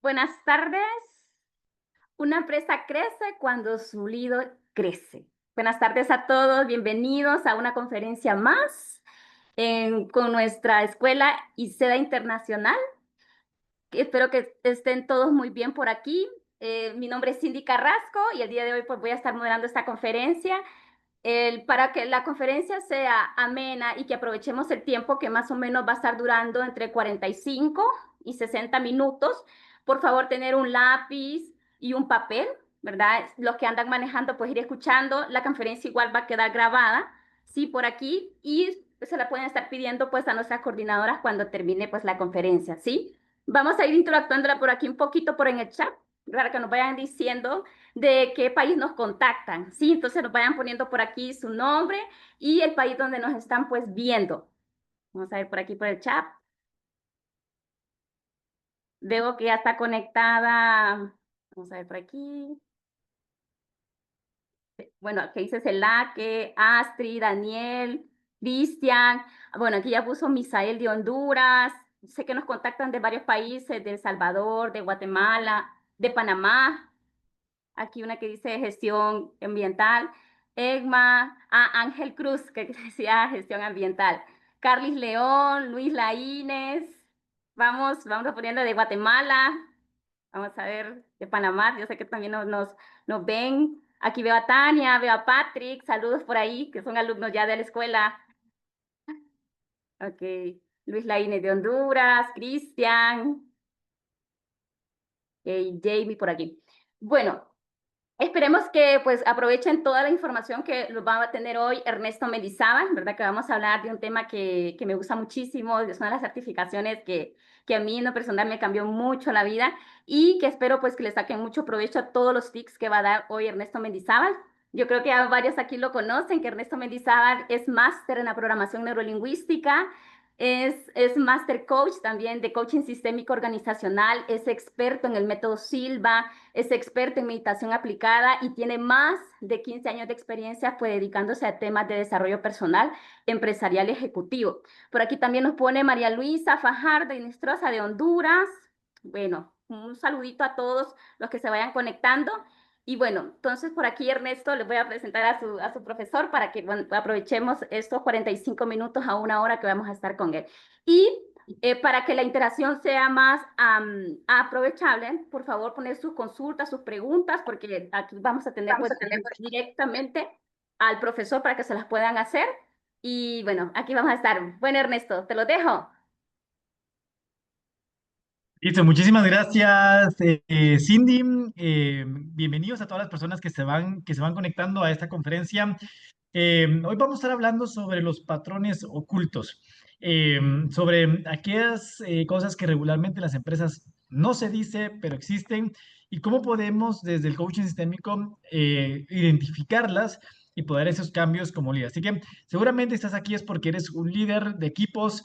Buenas tardes. Una empresa crece cuando su líder crece. Buenas tardes a todos. Bienvenidos a una conferencia más con nuestra escuela ICEDA Internacional. Espero que estén todos muy bien por aquí. Mi nombre es Cindy Carrasco y el día de hoy pues voy a estar moderando esta conferencia. Para que la conferencia sea amena y que aprovechemos el tiempo que más o menos va a estar durando entre 45 y 60 minutos, por favor tener un lápiz y un papel, ¿verdad? Los que andan manejando, pues ir escuchando. La conferencia igual va a quedar grabada, sí, por aquí y se la pueden estar pidiendo pues a nuestras coordinadoras cuando termine pues la conferencia, ¿sí? Vamos a ir interactuándola por aquí un poquito por en el chat para que nos vayan diciendo de qué país nos contactan, ¿sí? Entonces nos vayan poniendo por aquí su nombre y el país donde nos están pues viendo. Vamos a ver por aquí por el chat. Veo que ya está conectada. Vamos a ver por aquí. Bueno, que dice Celaque, Astrid, Daniel, Cristian. Bueno, aquí ya puso Misael de Honduras. Sé que nos contactan de varios países, de El Salvador, de Guatemala, de Panamá. Aquí una que dice gestión ambiental. Egma, Ángel Cruz, que decía gestión ambiental. Carlis León, Luis Laínez. Vamos poniendo de Guatemala. Vamos a ver de Panamá. Yo sé que también nos ven. Aquí veo a Tania, veo a Patrick. Saludos por ahí, que son alumnos ya de la escuela. Ok. Luis Laínez de Honduras, Cristian, Jamie por aquí. Bueno, esperemos que pues aprovechen toda la información que nos va a tener hoy Ernesto Mendizábal, ¿verdad? Que vamos a hablar de un tema que me gusta muchísimo, es una de las certificaciones que a mí en lo personal me cambió mucho la vida y que espero pues que le saquen mucho provecho a todos los tips que va a dar hoy Ernesto Mendizábal. Yo creo que ya varios aquí lo conocen, que Ernesto Mendizábal es máster en la programación neurolingüística, es Master Coach también de coaching sistémico organizacional, es experto en el método Silva, es experto en meditación aplicada y tiene más de 15 años de experiencia pues, dedicándose a temas de desarrollo personal, empresarial y ejecutivo. Por aquí también nos pone María Luisa Fajardo Inestrosa de Honduras. Bueno, un saludito a todos los que se vayan conectando. Y bueno, entonces por aquí Ernesto les voy a presentar a su profesor para que bueno, aprovechemos estos 45 minutos a una hora que vamos a estar con él. Y para que la interacción sea más aprovechable, por favor poner sus consultas, sus preguntas, porque aquí vamos a tener pues directamente al profesor para que se las puedan hacer. Y bueno, aquí vamos a estar. Bueno, Ernesto, te lo dejo. Listo, muchísimas gracias, Cindy. Bienvenidos a todas las personas que se van conectando a esta conferencia. Hoy vamos a estar hablando sobre los patrones ocultos, eh, sobre aquellas cosas que regularmente en las empresas no se dice, pero existen, y cómo podemos desde el coaching sistémico identificarlas y poder esos cambios como líder. Así que seguramente estás aquí es porque eres un líder de equipos,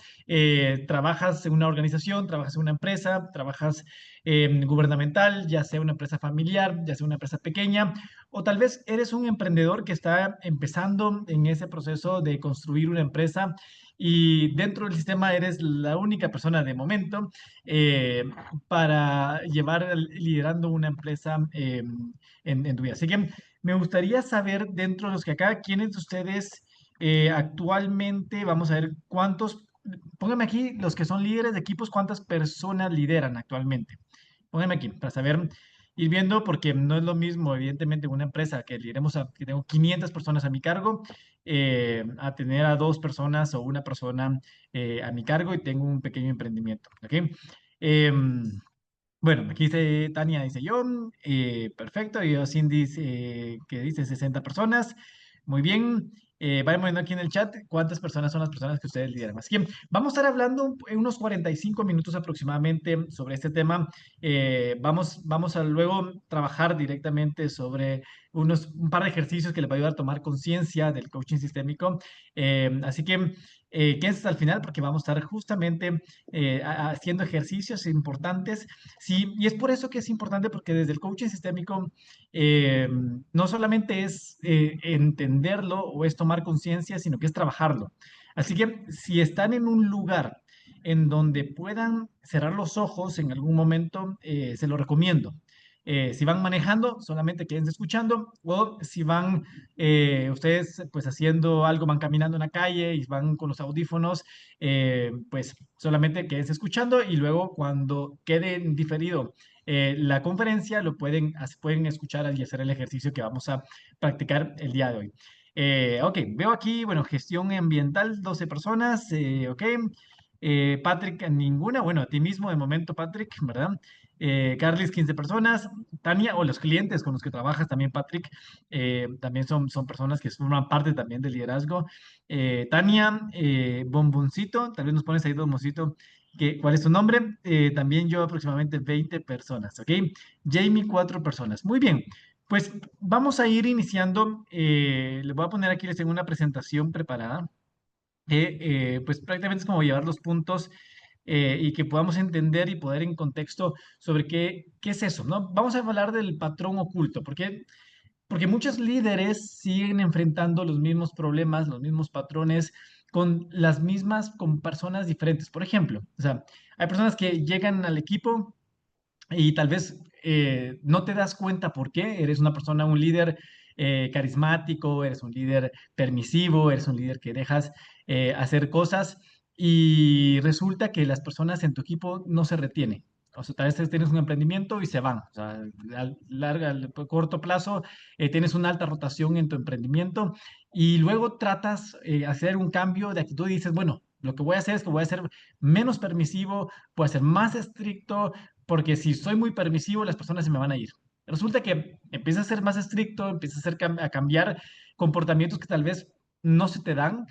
trabajas en una organización, trabajas en una empresa, trabajas gubernamental, ya sea una empresa familiar, ya sea una empresa pequeña, o tal vez eres un emprendedor que está empezando en ese proceso de construir una empresa y dentro del sistema eres la única persona de momento eh, para liderando una empresa en tu vida. Así que me gustaría saber dentro de los que acá, quiénes de ustedes actualmente, vamos a ver pónganme aquí los que son líderes de equipos, cuántas personas lideran actualmente. Pónganme aquí para saber, ir viendo, porque no es lo mismo, evidentemente, una empresa que tengo 500 personas a mi cargo, a tener a dos personas o una persona a mi cargo y tengo un pequeño emprendimiento. ¿Ok? Em, bueno, aquí dice Tania, dice yo, perfecto, y yo Cindy que dice 60 personas, muy bien, vayan poniendo aquí en el chat cuántas personas son las personas que ustedes lideran. Así que vamos a estar hablando en unos 45 minutos aproximadamente sobre este tema. Vamos a luego trabajar directamente sobre un par de ejercicios que les va a ayudar a tomar conciencia del coaching sistémico. Así que quédense hasta el final porque vamos a estar justamente haciendo ejercicios importantes. Sí, y es por eso que es importante, porque desde el coaching sistémico no solamente es entenderlo o es tomar conciencia, sino que es trabajarlo. Así que si están en un lugar en donde puedan cerrar los ojos en algún momento, se lo recomiendo. Si van manejando, solamente quédense escuchando, o si van ustedes pues haciendo algo, van caminando en la calle y van con los audífonos, pues solamente quédense escuchando y luego cuando quede en diferido la conferencia, lo pueden escuchar y hacer el ejercicio que vamos a practicar el día de hoy. Ok, veo aquí, bueno, gestión ambiental, 12 personas, ok. Patrick, ninguna, bueno, a ti mismo de momento, Patrick, ¿verdad? Carlis, 15 personas. Tania, o los clientes con los que trabajas también, Patrick, también son personas que forman parte también del liderazgo. Tania, Bomboncito, tal vez nos pones ahí, Bomboncito, ¿cuál es tu nombre? También yo aproximadamente 20 personas, ¿ok? Jamie, 4 personas. Muy bien, pues vamos a ir iniciando. Les voy a poner aquí, les tengo una presentación preparada que pues prácticamente es como llevar los puntos y que podamos entender y poder en contexto sobre qué es eso, ¿no? Vamos a hablar del patrón oculto, porque muchos líderes siguen enfrentando los mismos problemas, los mismos patrones con personas diferentes. Por ejemplo, o sea, hay personas que llegan al equipo y tal vez no te das cuenta por qué. Eres una persona, un líder carismático, eres un líder permisivo, eres un líder que dejas hacer cosas y resulta que las personas en tu equipo no se retienen. O sea, tal vez tienes un emprendimiento y se van. O sea, al corto plazo tienes una alta rotación en tu emprendimiento y luego tratas hacer un cambio de actitud y dices, bueno, lo que voy a hacer es que voy a ser menos permisivo, voy a ser más estricto, porque si soy muy permisivo, las personas se me van a ir. Resulta que empieza a ser más estricto, empieza a, a cambiar comportamientos que tal vez no se te dan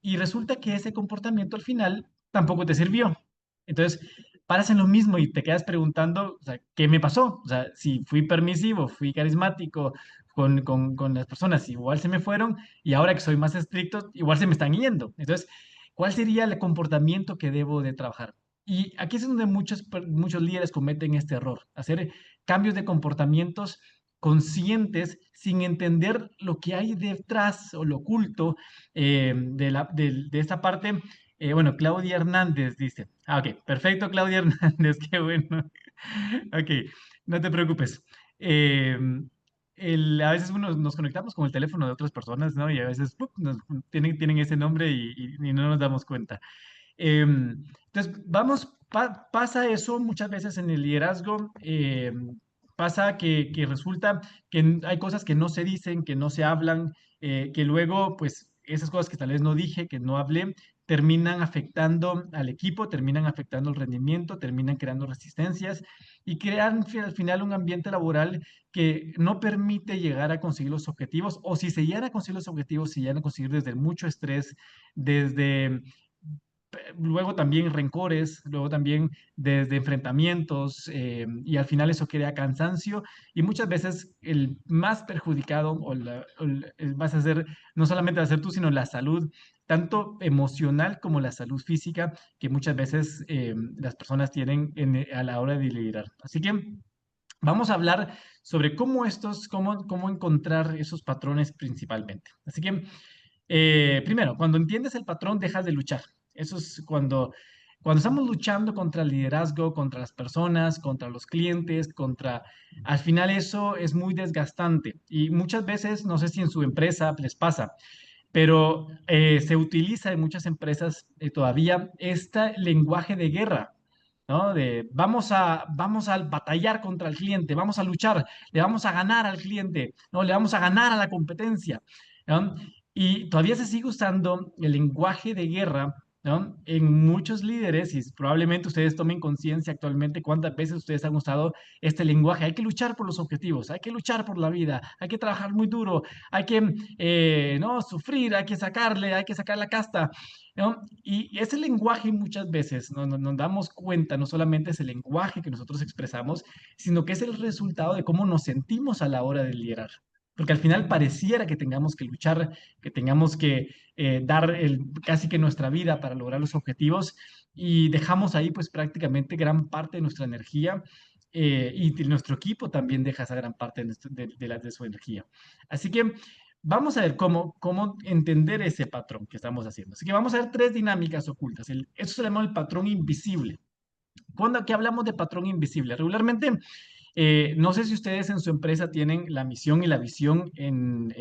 y resulta que ese comportamiento al final tampoco te sirvió. Entonces, paras en lo mismo y te quedas preguntando, o sea, ¿qué me pasó? O sea, si fui permisivo, fui carismático con las personas, igual se me fueron y ahora que soy más estricto, igual se me están yendo. Entonces, ¿cuál sería el comportamiento que debo de trabajar? Y aquí es donde muchos líderes cometen este error, hacer cambios de comportamientos conscientes sin entender lo que hay detrás o lo oculto de esta parte. Bueno, Claudia Hernández dice. Ah, ok, perfecto, Claudia Hernández, qué bueno. Ok, no te preocupes. Eh, a veces nos conectamos con el teléfono de otras personas, ¿no? Y a veces ¡pup! Tienen ese nombre y no nos damos cuenta. Entonces, pasa eso muchas veces en el liderazgo. Pasa que resulta que hay cosas que no se dicen, que no se hablan, que luego, pues, esas cosas que tal vez no dije, que no hablé, terminan afectando al equipo, terminan afectando el rendimiento, terminan creando resistencias y crean al final un ambiente laboral que no permite llegar a conseguir los objetivos, o si se llegan a conseguir los objetivos, se llegan a conseguir desde mucho estrés, desde luego también rencores, luego también desde enfrentamientos y al final eso crea cansancio y muchas veces el más perjudicado vas a ser, no solamente vas a ser tú, sino la salud, tanto emocional como la salud física que muchas veces las personas tienen a la hora de liderar. Así que vamos a hablar sobre cómo encontrar esos patrones principalmente. Así que primero, cuando entiendes el patrón, dejas de luchar. Eso es cuando estamos luchando contra el liderazgo, contra las personas, contra los clientes, al final eso es muy desgastante. Y muchas veces, no sé si en su empresa les pasa, pero se utiliza en muchas empresas todavía este lenguaje de guerra. ¿No? Vamos a batallar contra el cliente, vamos a luchar, le vamos a ganar al cliente, ¿no? Le vamos a ganar a la competencia, ¿no? Y todavía se sigue usando el lenguaje de guerra, ¿no? En muchos líderes, y probablemente ustedes tomen conciencia actualmente cuántas veces ustedes han usado este lenguaje. Hay que luchar por los objetivos, hay que luchar por la vida, hay que trabajar muy duro, hay que no sufrir, hay que sacar la casta, ¿no? Y ese lenguaje muchas veces nos damos cuenta, no solamente es el lenguaje que nosotros expresamos, sino que es el resultado de cómo nos sentimos a la hora de liderar. Porque al final pareciera que tengamos que luchar, que tengamos que dar casi que nuestra vida para lograr los objetivos y dejamos ahí pues prácticamente gran parte de nuestra energía y nuestro equipo también deja esa gran parte de su energía. Así que vamos a ver cómo entender ese patrón que estamos haciendo. Así que vamos a ver tres dinámicas ocultas. Eso se llama el patrón invisible. Cuando aquí hablamos de patrón invisible, regularmente, no sé si ustedes en su empresa tienen la misión y la visión en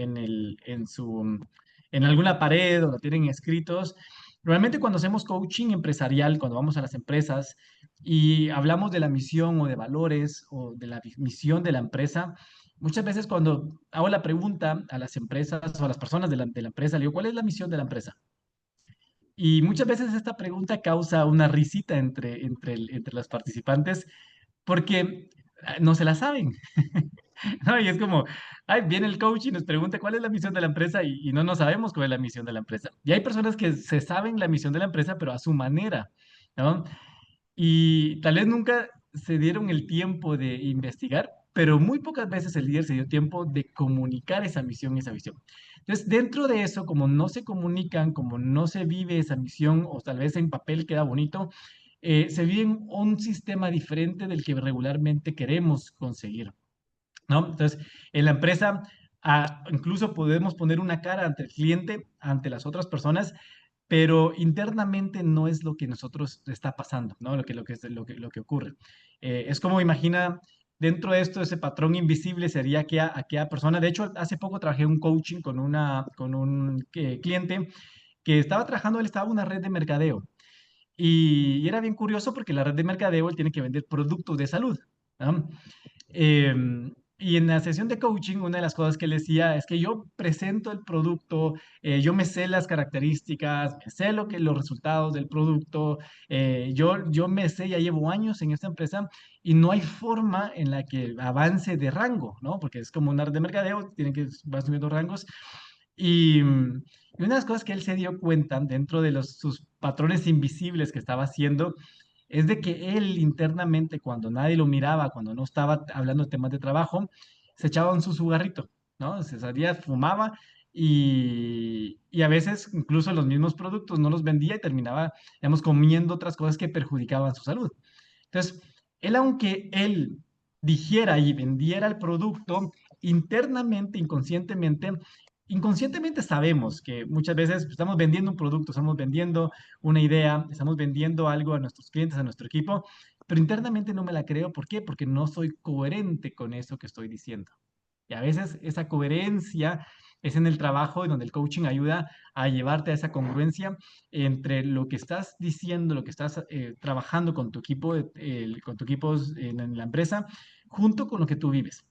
alguna pared o la tienen escritos. Realmente cuando hacemos coaching empresarial, cuando vamos a las empresas y hablamos de la misión o de valores o de la misión de la empresa, muchas veces cuando hago la pregunta a las empresas o a las personas de la empresa, le digo, ¿cuál es la misión de la empresa? Y muchas veces esta pregunta causa una risita entre los participantes porque no se la saben. ¿No? Y es como, ay, viene el coach y nos pregunta cuál es la misión de la empresa y no nos sabemos cuál es la misión de la empresa. Y hay personas que se saben la misión de la empresa, pero a su manera, ¿no? Y tal vez nunca se dieron el tiempo de investigar, pero muy pocas veces el líder se dio tiempo de comunicar esa misión y esa visión. Entonces, dentro de eso, como no se comunican, como no se vive esa misión, o tal vez en papel queda bonito, se vive en un sistema diferente del que regularmente queremos conseguir, ¿no? Entonces, en la empresa, incluso podemos poner una cara ante el cliente, ante las otras personas, pero internamente no es lo que nosotros está pasando, ¿no? Lo que ocurre. Es como imagina, dentro de esto, ese patrón invisible sería que a aquella persona, de hecho, hace poco trabajé un coaching con un cliente que estaba trabajando, él estaba en una red de mercadeo. Y era bien curioso porque la red de mercadeo él tiene que vender productos de salud, ¿no? Y en la sesión de coaching, una de las cosas que él decía es que yo presento el producto, yo me sé las características, me sé los resultados del producto, yo me sé, ya llevo años en esta empresa y no hay forma en la que avance de rango, ¿no? Porque es como una red de mercadeo, tienen que va subiendo rangos. Y una de las cosas que él se dio cuenta dentro de sus patrones invisibles que estaba haciendo es de que él internamente, cuando nadie lo miraba, cuando no estaba hablando de temas de trabajo, se echaba un su cigarrito, ¿no? Se salía, fumaba y a veces incluso los mismos productos no los vendía y terminaba, digamos, comiendo otras cosas que perjudicaban su salud. Entonces, él, aunque él dijera y vendiera el producto, internamente, inconscientemente sabemos que muchas veces estamos vendiendo un producto, estamos vendiendo una idea, estamos vendiendo algo a nuestros clientes, a nuestro equipo, pero internamente no me la creo. ¿Por qué? Porque no soy coherente con eso que estoy diciendo. Y a veces esa coherencia es en el trabajo, en donde el coaching ayuda a llevarte a esa congruencia entre lo que estás diciendo, lo que estás trabajando con tu equipo, con tu equipo en la empresa, junto con lo que tú vives.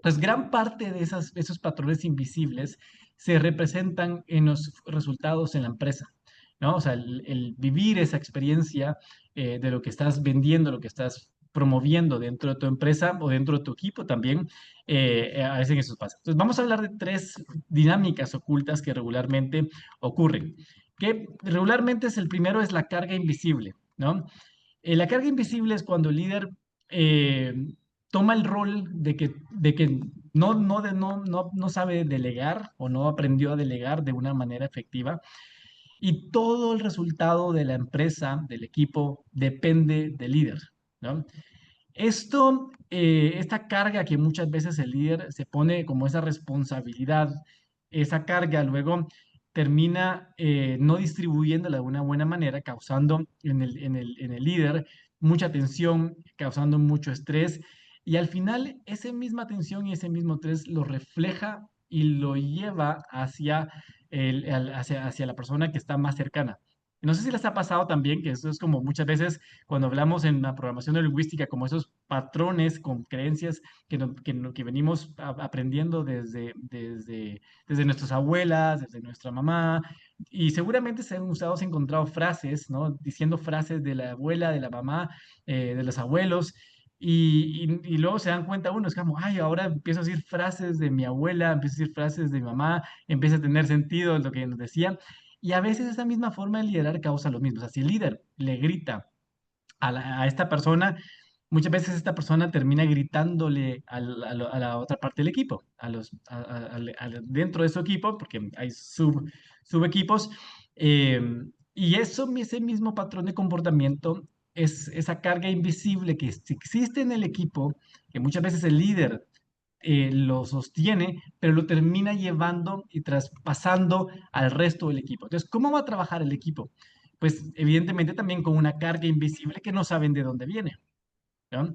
Pues gran parte de esos patrones invisibles se representan en los resultados en la empresa, ¿no? O sea, el vivir esa experiencia de lo que estás vendiendo, lo que estás promoviendo dentro de tu empresa o dentro de tu equipo también, a veces eso pasa. Entonces, vamos a hablar de tres dinámicas ocultas que regularmente ocurren. Que regularmente el primero es la carga invisible, ¿no? La carga invisible es cuando el líder eh, toma el rol de que no sabe delegar o no aprendió a delegar de una manera efectiva y todo el resultado de la empresa, del equipo, depende del líder, ¿no? Esta carga que muchas veces el líder se pone como esa responsabilidad, esa carga luego termina no distribuyéndola de una buena manera, causando en el líder mucha tensión, causando mucho estrés, y al final esa misma tensión y ese mismo estrés lo refleja y lo lleva hacia la persona que está más cercana. No sé si les ha pasado también que eso es como muchas veces cuando hablamos en la programación neurolingüística, como esos patrones con creencias que venimos aprendiendo desde nuestras abuelas, desde nuestra mamá, y seguramente se han usado, se han encontrado frases, ¿no? Diciendo frases de la abuela, de la mamá, de los abuelos. Y luego se dan cuenta uno, es como, ay, ahora empiezo a decir frases de mi abuela, empiezo a decir frases de mi mamá, empieza a tener sentido lo que nos decían. Y a veces esa misma forma de liderar causa lo mismo. O sea, si el líder le grita a esta persona, muchas veces esta persona termina gritándole a la otra parte del equipo, dentro de su equipo, porque hay subequipos. eh, y ese mismo patrón de comportamiento es esa carga invisible que existe en el equipo, que muchas veces el líder lo sostiene, pero lo termina llevando y traspasando al resto del equipo. Entonces, ¿cómo va a trabajar el equipo? Pues evidentemente también con una carga invisible que no saben de dónde viene, ¿no?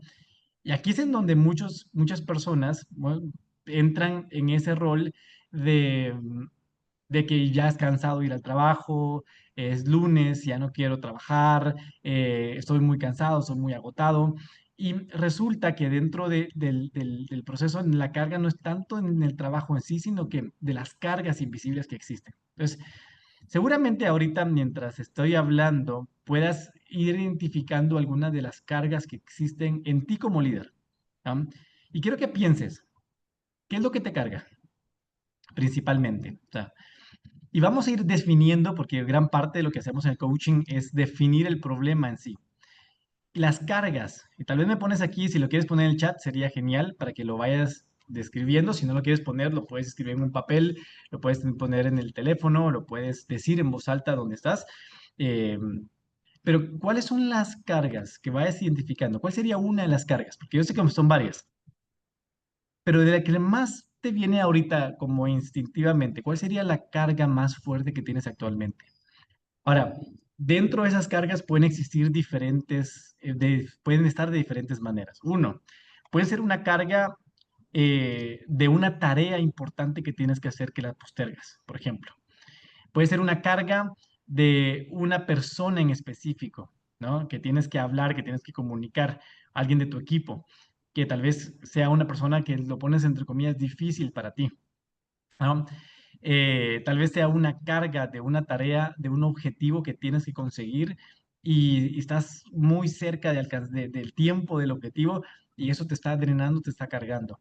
Y aquí es en donde muchas personas, bueno, entran en ese rol de, de que ya es cansado de ir al trabajo, es lunes, ya no quiero trabajar, estoy muy cansado, soy muy agotado. Y resulta que dentro del proceso, la carga no es tanto en el trabajo en sí, sino que de las cargas invisibles que existen. Entonces, seguramente ahorita mientras estoy hablando, puedas ir identificando algunas de las cargas que existen en ti como líder. ¿Ah? Y quiero que pienses, ¿qué es lo que te carga principalmente? O sea, y vamos a ir definiendo, porque gran parte de lo que hacemos en el coaching es definir el problema en sí. Las cargas, y tal vez me pones aquí, si lo quieres poner en el chat, sería genial para que lo vayas describiendo. Si no lo quieres poner, lo puedes escribir en un papel, lo puedes poner en el teléfono, lo puedes decir en voz alta donde estás. Eh, pero, ¿cuáles son las cargas que vayas identificando? ¿Cuál sería una de las cargas? Porque yo sé que son varias, pero de la que más te viene ahorita como instintivamente, ¿cuál sería la carga más fuerte que tienes actualmente? Ahora, dentro de esas cargas pueden existir diferentes, pueden estar de diferentes maneras. Uno, puede ser una carga de una tarea importante que tienes que hacer que la postergas, por ejemplo. Puede ser una carga de una persona en específico, ¿no? Que tienes que hablar, que tienes que comunicar, alguien de tu equipo, que tal vez sea una persona que lo pones entre comillas difícil para ti, ¿no? Tal vez sea una carga de una tarea, de un objetivo que tienes que conseguir y estás muy cerca del tiempo del objetivo y eso te está drenando, te está cargando.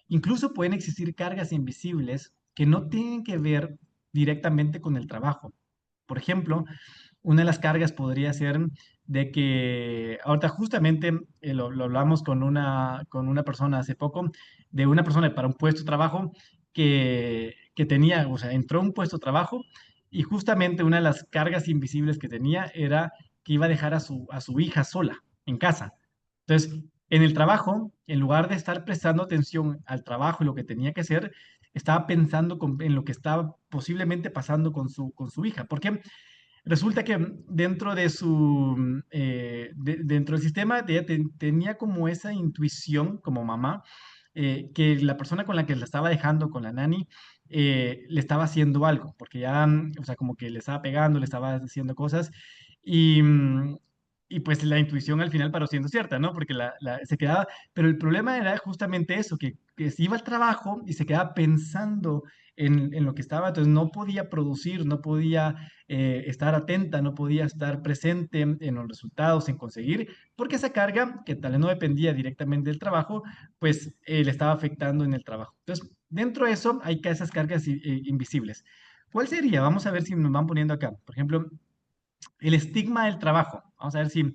Incluso pueden existir cargas invisibles que no tienen que ver directamente con el trabajo. Por ejemplo, una de las cargas podría ser de que ahorita justamente lo hablamos con una persona hace poco, de una persona para un puesto de trabajo que tenía, o sea, entró a un puesto de trabajo y justamente una de las cargas invisibles que tenía era que iba a dejar a su hija sola en casa. Entonces, en el trabajo, en lugar de estar prestando atención al trabajo y lo que tenía que hacer, estaba pensando en lo que estaba posiblemente pasando con su hija. Porque resulta que dentro de dentro del sistema, ella tenía como esa intuición como mamá, que la persona con la que la estaba dejando, con la nani, le estaba haciendo algo, porque ya, o sea, como que le estaba pegando, le estaba haciendo cosas, y, y pues la intuición al final paró siendo cierta, ¿no? Porque se quedaba, pero el problema era justamente eso, que se iba al trabajo y se quedaba pensando en lo que estaba, entonces no podía producir, no podía estar atenta, no podía estar presente en los resultados, en conseguir, porque esa carga, que tal vez no dependía directamente del trabajo, pues le estaba afectando en el trabajo. Entonces, dentro de eso hay esas cargas invisibles. ¿Cuál sería? Vamos a ver si nos van poniendo acá. Por ejemplo, el estigma del trabajo. Vamos a ver si,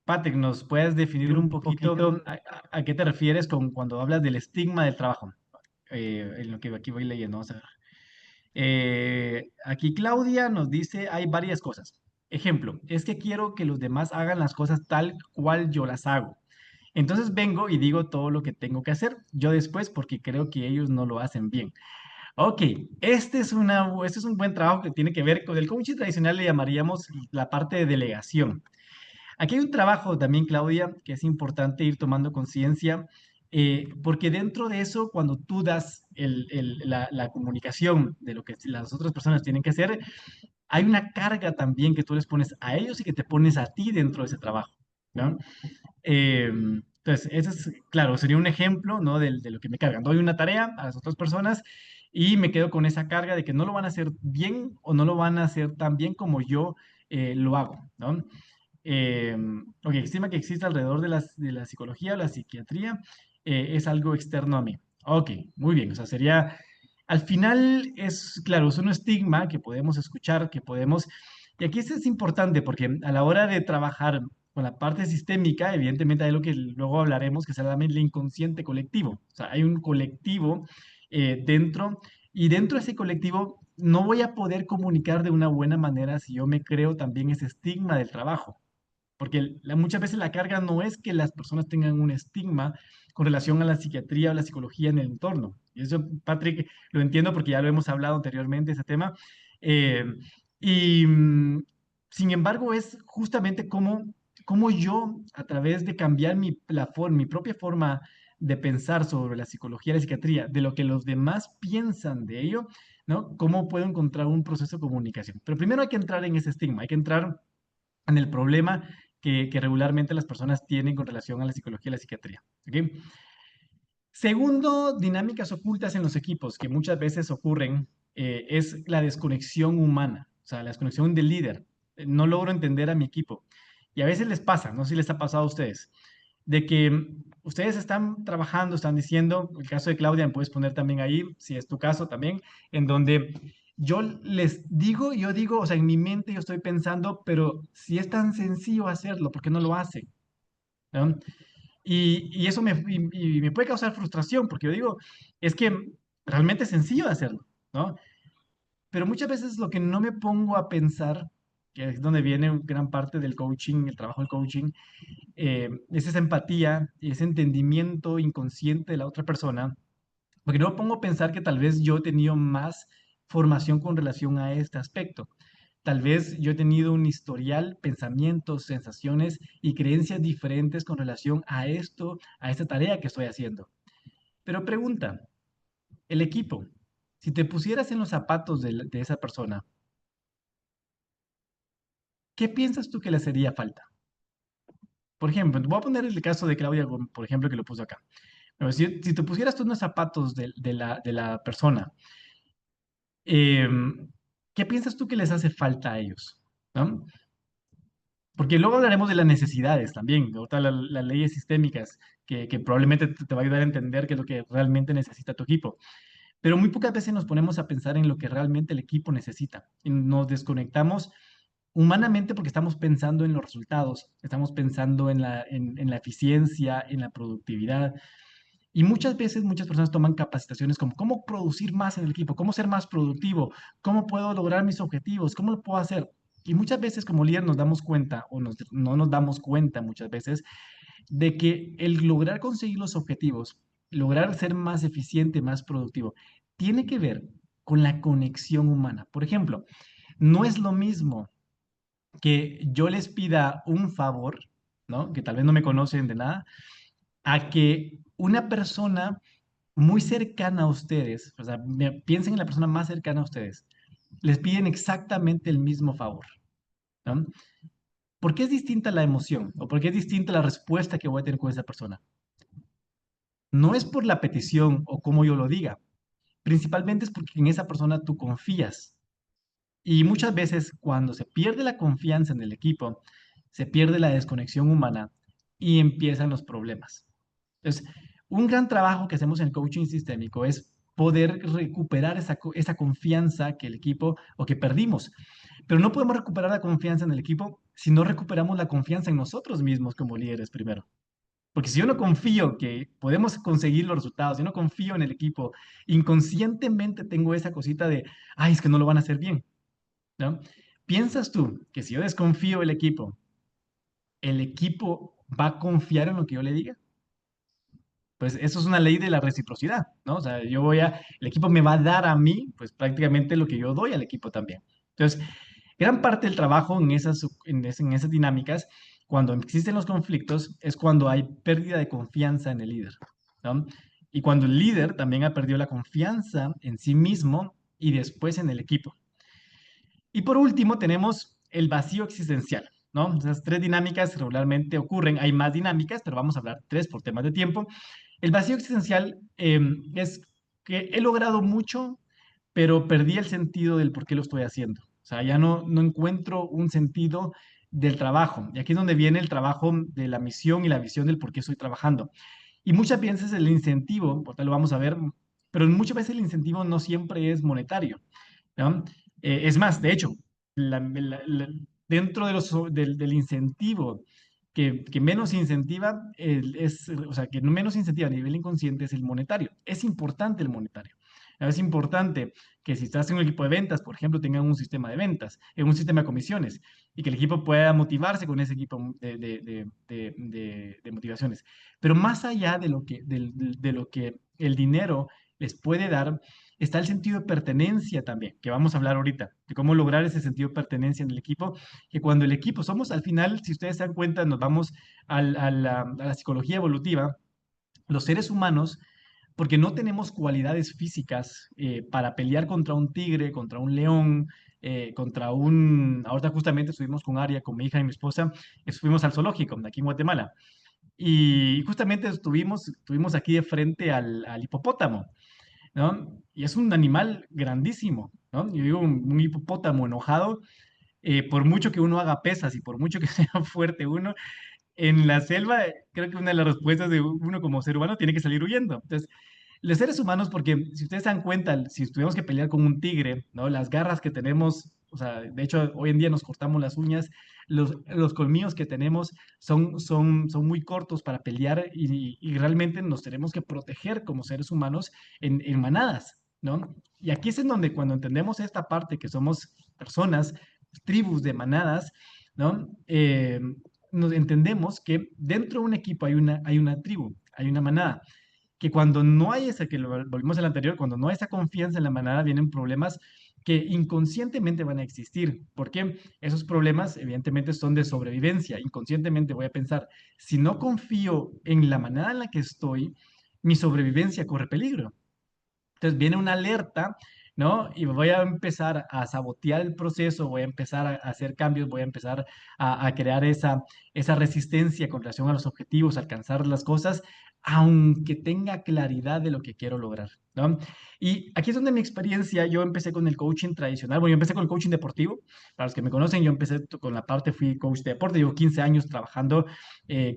Patrick, nos puedes definir un Un poquito poquito. a qué te refieres con cuando hablas del estigma del trabajo. En lo que aquí voy leyendo, vamos a ver. Aquí Claudia nos dice, hay varias cosas. Ejemplo, es que quiero que los demás hagan las cosas tal cual yo las hago. Entonces vengo y digo todo lo que tengo que hacer yo después porque creo que ellos no lo hacen bien. Ok, este es un buen trabajo que tiene que ver con el coaching tradicional, le llamaríamos la parte de delegación. Aquí hay un trabajo también, Claudia, que es importante ir tomando conciencia, porque dentro de eso, cuando tú das la comunicación de lo que las otras personas tienen que hacer, hay una carga también que tú les pones a ellos y que te pones a ti dentro de ese trabajo, ¿no? Entonces, ese es, claro, sería un ejemplo, ¿no? De lo que me cargan. Doy una tarea a las otras personas y me quedo con esa carga de que no lo van a hacer bien o no lo van a hacer tan bien como yo lo hago, ¿no? Lo que estima que existe alrededor de la psicología o la psiquiatría es algo externo a mí. Ok, muy bien. O sea, sería, al final es, claro, es un estigma que podemos escuchar, que podemos, y aquí esto es importante porque a la hora de trabajar con la parte sistémica, evidentemente hay lo que luego hablaremos, que se llama el inconsciente colectivo. O sea, hay un colectivo dentro, y dentro de ese colectivo no voy a poder comunicar de una buena manera si yo me creo también ese estigma del trabajo. Porque muchas veces la carga no es que las personas tengan un estigma, con relación a la psiquiatría o la psicología en el entorno. Y eso, Patrick, lo entiendo porque ya lo hemos hablado anteriormente, ese tema. Eh, y sin embargo, es justamente cómo yo, a través de cambiar mi propia forma de pensar sobre la psicología y la psiquiatría, de lo que los demás piensan de ello, ¿no? ¿Cómo puedo encontrar un proceso de comunicación? Pero primero hay que entrar en ese estigma, hay que entrar en el problema que regularmente las personas tienen con relación a la psicología y la psiquiatría. ¿Ok? Segundo, dinámicas ocultas en los equipos que muchas veces ocurren, es la desconexión humana, o sea, la desconexión del líder. No logro entender a mi equipo. Y a veces les pasa, no sé si les ha pasado a ustedes, de que ustedes están trabajando, están diciendo, el caso de Claudia, me puedes poner también ahí, si es tu caso también, en donde yo digo, o sea, en mi mente yo estoy pensando, pero si es tan sencillo hacerlo, ¿por qué no lo hacen? ¿No? Y eso y me puede causar frustración, porque yo digo, es que realmente es sencillo de hacerlo, ¿no? Pero muchas veces lo que no me pongo a pensar, que es donde viene gran parte del coaching, el trabajo del coaching, es esa empatía y ese entendimiento inconsciente de la otra persona, porque no me pongo a pensar que tal vez yo he tenido más formación con relación a este aspecto. Tal vez yo he tenido un historial, pensamientos, sensaciones y creencias diferentes con relación a esto, a esta tarea que estoy haciendo. Pero pregunta, el equipo, si te pusieras en los zapatos de esa persona, ¿qué piensas tú que le haría falta? Por ejemplo, voy a poner el caso de Claudia, por ejemplo, que lo puso acá. Pero si te pusieras tú en los zapatos de la persona, eh, ¿qué piensas tú que les hace falta a ellos? ¿No? Porque luego hablaremos de las necesidades también, de otra, las leyes sistémicas, que probablemente te va a ayudar a entender qué es lo que realmente necesita tu equipo. Pero muy pocas veces nos ponemos a pensar en lo que realmente el equipo necesita. Y nos desconectamos humanamente porque estamos pensando en los resultados, estamos pensando en la eficiencia, en la productividad. Y muchas veces muchas personas toman capacitaciones como cómo producir más en el equipo, cómo ser más productivo, cómo puedo lograr mis objetivos, cómo lo puedo hacer. Y muchas veces como líder nos damos cuenta o no nos damos cuenta muchas veces de que el lograr conseguir los objetivos, lograr ser más eficiente, más productivo, tiene que ver con la conexión humana. Por ejemplo, no es lo mismo que yo les pida un favor, ¿no? Que tal vez no me conocen de nada, a que una persona muy cercana a ustedes, o sea, piensen en la persona más cercana a ustedes, les piden exactamente el mismo favor, ¿no? ¿Por qué es distinta la emoción o por qué es distinta la respuesta que voy a tener con esa persona? No es por la petición o como yo lo diga, principalmente es porque en esa persona tú confías. Y muchas veces cuando se pierde la confianza en el equipo, se pierde la desconexión humana y empiezan los problemas. Entonces, un gran trabajo que hacemos en el coaching sistémico es poder recuperar esa confianza que el equipo o que perdimos. Pero no podemos recuperar la confianza en el equipo si no recuperamos la confianza en nosotros mismos como líderes primero. Porque si yo no confío que podemos conseguir los resultados, si no confío en el equipo, inconscientemente tengo esa cosita de, ay, es que no lo van a hacer bien, ¿no? ¿Piensas tú que si yo desconfío del equipo, el equipo va a confiar en lo que yo le diga? Pues eso es una ley de la reciprocidad, ¿no? O sea, el equipo me va a dar a mí, pues prácticamente lo que yo doy al equipo también. Entonces, gran parte del trabajo en esas dinámicas, cuando existen los conflictos, es cuando hay pérdida de confianza en el líder, ¿no? Y cuando el líder también ha perdido la confianza en sí mismo y después en el equipo. Y por último, tenemos el vacío existencial, ¿no? Esas tres dinámicas regularmente ocurren. Hay más dinámicas, pero vamos a hablar tres por temas de tiempo. El vacío existencial es que he logrado mucho, pero perdí el sentido del por qué lo estoy haciendo. O sea, ya no encuentro un sentido del trabajo. Y aquí es donde viene el trabajo de la misión y la visión del por qué estoy trabajando. Y muchas veces el incentivo, por tal lo vamos a ver, pero muchas veces el incentivo no siempre es monetario, ¿no? Es más, de hecho, dentro del incentivo que menos incentiva, o sea, que menos incentiva a nivel inconsciente es el monetario. Es importante el monetario, Es importante que si estás en un equipo de ventas, por ejemplo, tengan un sistema de ventas, un sistema de comisiones y que el equipo pueda motivarse con ese equipo de motivaciones. Pero más allá de lo de lo que el dinero les puede dar, está el sentido de pertenencia también, que vamos a hablar ahorita, de cómo lograr ese sentido de pertenencia en el equipo, que cuando el equipo somos al final, si ustedes se dan cuenta, nos vamos a la psicología evolutiva, los seres humanos porque no tenemos cualidades físicas para pelear contra un tigre, contra un león, contra un... Ahorita justamente estuvimos con Aria, con mi hija y mi esposa, estuvimos al zoológico de aquí en Guatemala. Y justamente estuvimos aquí de frente al hipopótamo, ¿no? Y es un animal grandísimo, ¿no? Yo digo, un hipopótamo enojado, por mucho que uno haga pesas y por mucho que sea fuerte uno, en la selva, creo que una de las respuestas de uno como ser humano tiene que salir huyendo. Entonces, los seres humanos, porque si ustedes se dan cuenta, si tuviéramos que pelear con un tigre, ¿no? Las garras que tenemos, o sea, de hecho, hoy en día nos cortamos las uñas, los colmillos que tenemos son muy cortos para pelear y realmente nos tenemos que proteger como seres humanos en manadas, ¿no? Y aquí es en donde cuando entendemos esta parte que somos personas, tribus de manadas, ¿no? Nos entendemos que dentro de un equipo hay una tribu, hay una manada que cuando no hay esa, que lo volvimos al anterior, cuando no hay esa confianza en la manada, vienen problemas que inconscientemente van a existir. ¿Por qué? Esos problemas, evidentemente, son de sobrevivencia. Inconscientemente voy a pensar, si no confío en la manada en la que estoy, mi sobrevivencia corre peligro. Entonces viene una alerta, ¿no? Y voy a empezar a sabotear el proceso, voy a empezar a hacer cambios, voy a empezar a crear esa resistencia con relación a los objetivos, a alcanzar las cosas, aunque tenga claridad de lo que quiero lograr, ¿no? Y aquí es donde mi experiencia, yo empecé con el coaching tradicional, bueno, yo empecé con el coaching deportivo, para los que me conocen, yo empecé con la parte, fui coach de deporte, llevo 15 años trabajando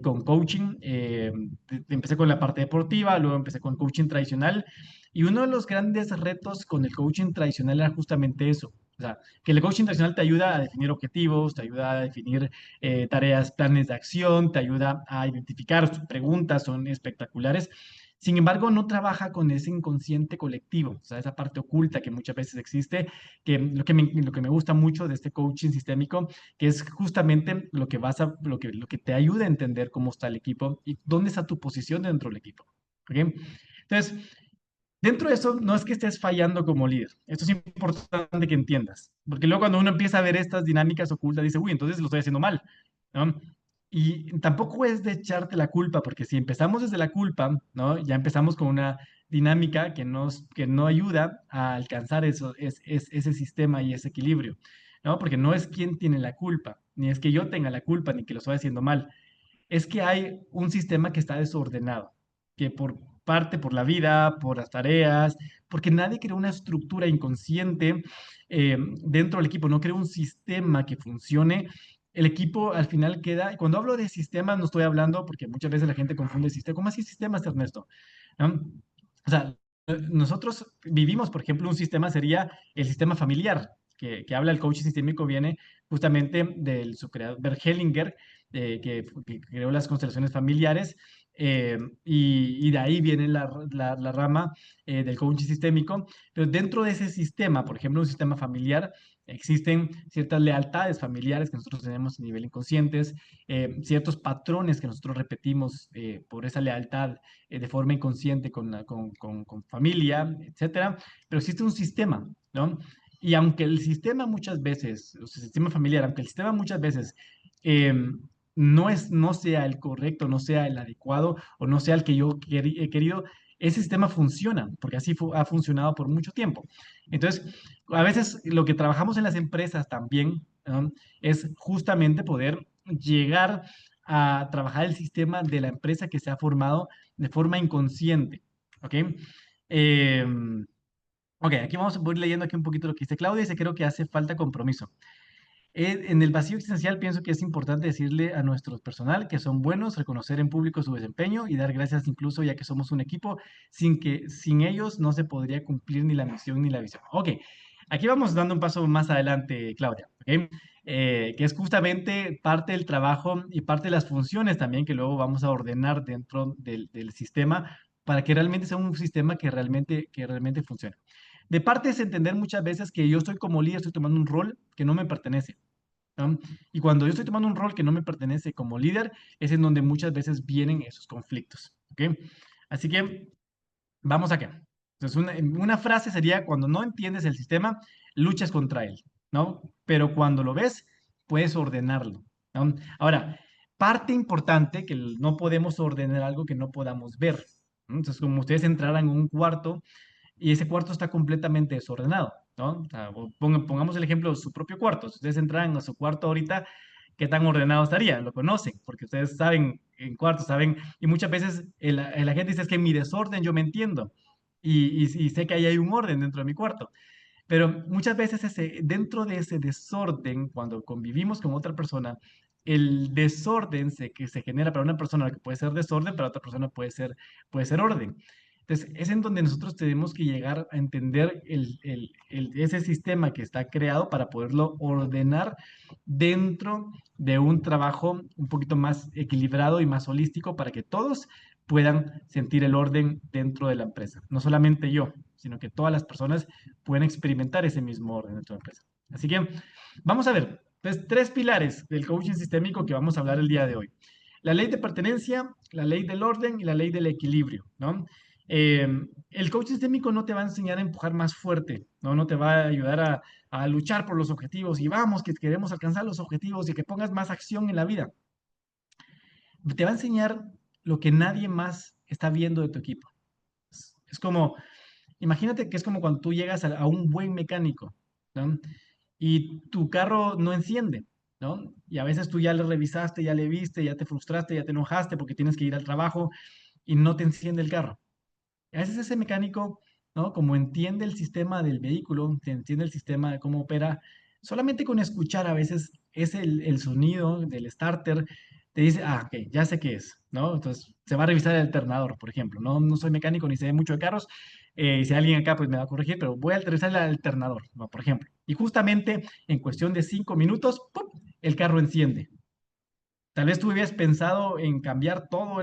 con coaching, empecé con la parte deportiva, luego empecé con coaching tradicional, y uno de los grandes retos con el coaching tradicional era justamente eso. O sea, que el coaching tradicional te ayuda a definir objetivos, te ayuda a definir tareas, planes de acción, te ayuda a identificar sus preguntas, son espectaculares. Sin embargo, no trabaja con ese inconsciente colectivo, o sea, esa parte oculta que muchas veces existe, que lo que me gusta mucho de este coaching sistémico, que es justamente lo que lo que te ayuda a entender cómo está el equipo y dónde está tu posición dentro del equipo. ¿Ok? Entonces, dentro de eso, no es que estés fallando como líder. Esto es importante que entiendas. Porque luego cuando uno empieza a ver estas dinámicas ocultas, dice, uy, entonces lo estoy haciendo mal, ¿no? Y tampoco es de echarte la culpa, porque si empezamos desde la culpa, ¿no? Ya empezamos con una dinámica que no ayuda a alcanzar ese sistema y ese equilibrio, ¿no? Porque no es quién tiene la culpa, ni es que yo tenga la culpa, ni que lo estoy haciendo mal, es que hay un sistema que está desordenado, que por parte, por la vida, por las tareas, porque nadie creó una estructura inconsciente dentro del equipo, no creó un sistema que funcione. El equipo al final queda, y cuando hablo de sistemas no estoy hablando, porque muchas veces la gente confunde sistema, ¿cómo así sistemas, Ernesto? ¿No? O sea, nosotros vivimos, por ejemplo, un sistema sería el sistema familiar, que habla el coaching sistémico, viene justamente del su creador, Bert Hellinger, que creó las constelaciones familiares, y de ahí viene la rama del coaching sistémico. Pero dentro de ese sistema, por ejemplo, un sistema familiar, existen ciertas lealtades familiares que nosotros tenemos a nivel inconscientes, ciertos patrones que nosotros repetimos por esa lealtad de forma inconsciente con familia, etcétera. Pero existe un sistema, ¿no? Y aunque el sistema muchas veces, o sea, el sistema familiar, aunque el sistema muchas veces eh, no sea el correcto, no sea el adecuado o no sea el que yo he querido, ese sistema funciona, porque así ha funcionado por mucho tiempo. Entonces, a veces lo que trabajamos en las empresas también, ¿no? Es justamente poder llegar a trabajar el sistema de la empresa que se ha formado de forma inconsciente. ¿Ok? Eh, ok, aquí voy a ir leyendo aquí un poquito lo que dice Claudia. Dice, creo que hace falta compromiso. En el vacío existencial pienso que es importante decirle a nuestro personal que son buenos, reconocer en público su desempeño y dar gracias incluso ya que somos un equipo, sin ellos no se podría cumplir ni la misión ni la visión. Ok, aquí vamos dando un paso más adelante, Claudia, ¿ok? Que es justamente parte del trabajo y parte de las funciones también que luego vamos a ordenar dentro del sistema para que realmente sea un sistema que realmente funcione. De parte es entender muchas veces que yo estoy como líder, estoy tomando un rol que no me pertenece, ¿no? Y cuando yo estoy tomando un rol que no me pertenece como líder, es en donde muchas veces vienen esos conflictos, ¿ok? Así que vamos acá. Entonces, una frase sería, cuando no entiendes el sistema, luchas contra él, ¿no? Pero cuando lo ves, puedes ordenarlo, ¿no? Ahora, parte importante que no podemos ordenar algo que no podamos ver, ¿no? Entonces, como ustedes entraran en un cuarto y ese cuarto está completamente desordenado, ¿no? O sea, pongamos el ejemplo de su propio cuarto. Si ustedes entraran a su cuarto ahorita, ¿qué tan ordenado estaría? Lo conocen, porque ustedes saben en cuartos, saben, y muchas veces la gente dice es que en mi desorden yo me entiendo y sé que ahí hay un orden dentro de mi cuarto. Pero muchas veces dentro de ese desorden, cuando convivimos con otra persona, el desorden que se genera para una persona que puede ser desorden, para otra persona puede ser orden. Entonces, es en donde nosotros tenemos que llegar a entender ese sistema que está creado para poderlo ordenar dentro de un trabajo un poquito más equilibrado y más holístico para que todos puedan sentir el orden dentro de la empresa. No solamente yo, sino que todas las personas pueden experimentar ese mismo orden dentro de la empresa. Así que vamos a ver, pues, tres pilares del coaching sistémico que vamos a hablar el día de hoy. La ley de pertenencia, la ley del orden y la ley del equilibrio, ¿no? Eh, el coaching sistémico no te va a enseñar a empujar más fuerte, ¿no? No te va a ayudar a luchar por los objetivos y vamos, que queremos alcanzar los objetivos y que pongas más acción en la vida. Te va a enseñar lo que nadie más está viendo de tu equipo. Es como, imagínate que es como cuando tú llegas a un buen mecánico, ¿no? Y tu carro no enciende, ¿no? Y a veces tú ya le revisaste, ya le viste, ya te frustraste, ya te enojaste porque tienes que ir al trabajo y no te enciende el carro. A veces ese mecánico, ¿no? Como entiende el sistema del vehículo, entiende el sistema de cómo opera, solamente con escuchar a veces es el sonido del starter, te dice, ah, ok, ya sé qué es, ¿no? Entonces se va a revisar el alternador, por ejemplo, ¿no? No soy mecánico ni sé mucho de carros, y si alguien acá pues me va a corregir, pero voy a revisar el alternador, ¿no? Por ejemplo. Y justamente en cuestión de 5 minutos, ¡pum!, el carro enciende. Tal vez tú habías pensado en cambiar todo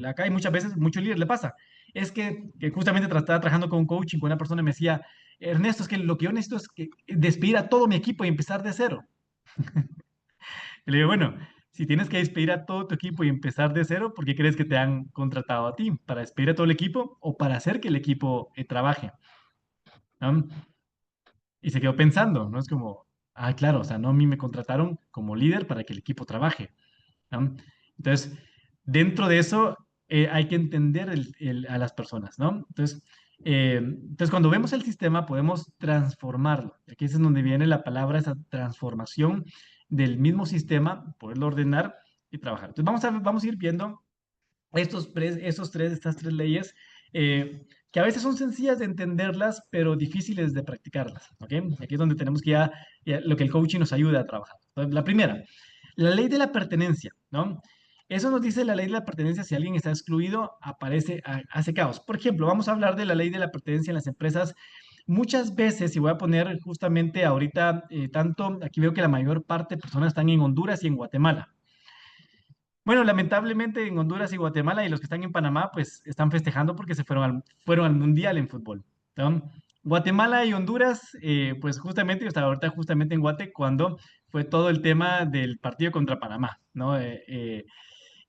acá y muchas veces, mucho líder le pasa. Es que justamente estaba trabajando con un coaching, con una persona y me decía, Ernesto, es que lo que yo necesito es que despedir a todo mi equipo y empezar de cero. Y le digo, bueno, si tienes que despedir a todo tu equipo y empezar de cero, ¿por qué crees que te han contratado a ti? ¿Para despedir a todo el equipo o para hacer que el equipo trabaje? ¿No? Y se quedó pensando, ¿no? Es como, ah, claro, o sea, no a mí me contrataron como líder para que el equipo trabaje, ¿no? Entonces, dentro de eso hay que entender a las personas, ¿no? Entonces, cuando vemos el sistema podemos transformarlo. Aquí es en donde viene la palabra, esa transformación del mismo sistema, poderlo ordenar y trabajar. Entonces, vamos a ir viendo estas tres leyes, que a veces son sencillas de entenderlas, pero difíciles de practicarlas, ¿ok? Aquí es donde tenemos que ya lo que el coaching nos ayuda a trabajar. Entonces, la primera, la ley de la pertenencia, ¿no? Eso nos dice la ley de la pertenencia: si alguien está excluido, hace caos. Por ejemplo, vamos a hablar de la ley de la pertenencia en las empresas. Muchas veces, y voy a poner justamente ahorita, tanto, aquí veo que la mayor parte de personas están en Honduras y en Guatemala. Bueno, lamentablemente en Honduras y Guatemala y los que están en Panamá, pues están festejando porque fueron al Mundial en fútbol, ¿no? Guatemala y Honduras, pues justamente, yo estaba ahorita justamente en Guate cuando fue todo el tema del partido contra Panamá, ¿no?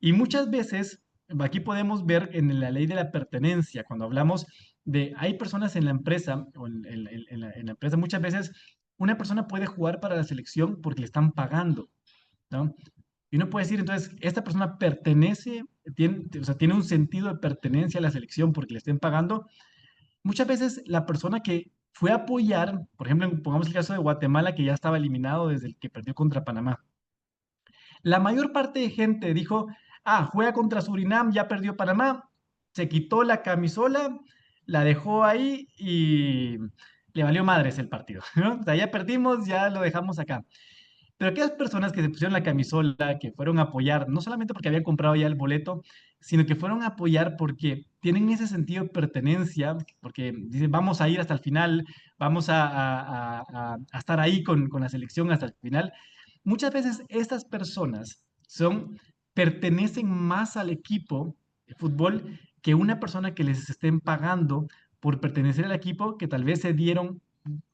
Y muchas veces, aquí podemos ver en la ley de la pertenencia, cuando hablamos hay personas en la empresa, o en la empresa, muchas veces una persona puede jugar para la selección porque le están pagando, ¿no? Y uno puede decir, entonces, esta persona pertenece, o sea, tiene un sentido de pertenencia a la selección porque le estén pagando. Muchas veces la persona que fue a apoyar, por ejemplo, pongamos el caso de Guatemala, que ya estaba eliminado desde el que perdió contra Panamá. La mayor parte de gente dijo, ah, juega contra Surinam, ya perdió Panamá, se quitó la camisola, la dejó ahí y le valió madres el partido, ¿no? O sea, ya perdimos, ya lo dejamos acá. Pero aquellas personas que se pusieron la camisola, que fueron a apoyar, no solamente porque habían comprado ya el boleto, sino que fueron a apoyar porque tienen ese sentido de pertenencia, porque dicen, vamos a ir hasta el final, vamos a estar ahí con la selección hasta el final. Muchas veces estas personas pertenecen más al equipo de fútbol que una persona que les estén pagando por pertenecer al equipo, que tal vez se dieron,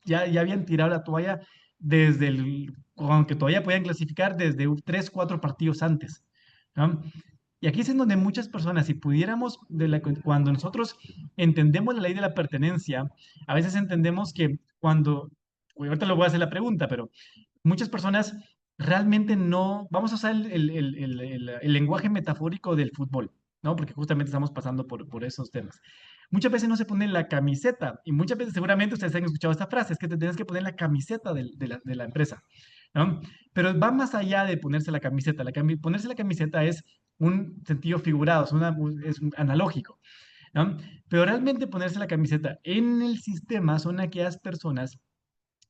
ya habían tirado la toalla desde aunque todavía podían clasificar desde 3, 4 partidos antes, ¿no? Y aquí es en donde muchas personas, si pudiéramos, cuando nosotros entendemos la ley de la pertenencia, a veces entendemos que ahorita le voy a hacer la pregunta, pero muchas personas realmente no, vamos a usar el lenguaje metafórico del fútbol, ¿no? Porque justamente estamos pasando por esos temas. Muchas veces no se pone la camiseta, y muchas veces seguramente ustedes han escuchado esta frase, es que te tienes que poner la camiseta de la empresa, ¿no? Pero va más allá de ponerse la camiseta. Ponerse la camiseta es un sentido figurado, es un analógico, ¿no? Pero realmente ponerse la camiseta en el sistema son aquellas personas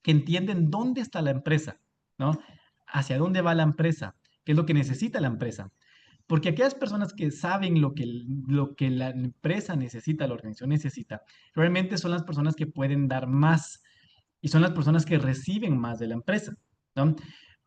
que entienden dónde está la empresa, ¿no? Hacia dónde va la empresa, qué es lo que necesita la empresa. Porque aquellas personas que saben lo que la empresa necesita, la organización necesita, realmente son las personas que pueden dar más y son las personas que reciben más de la empresa, ¿no?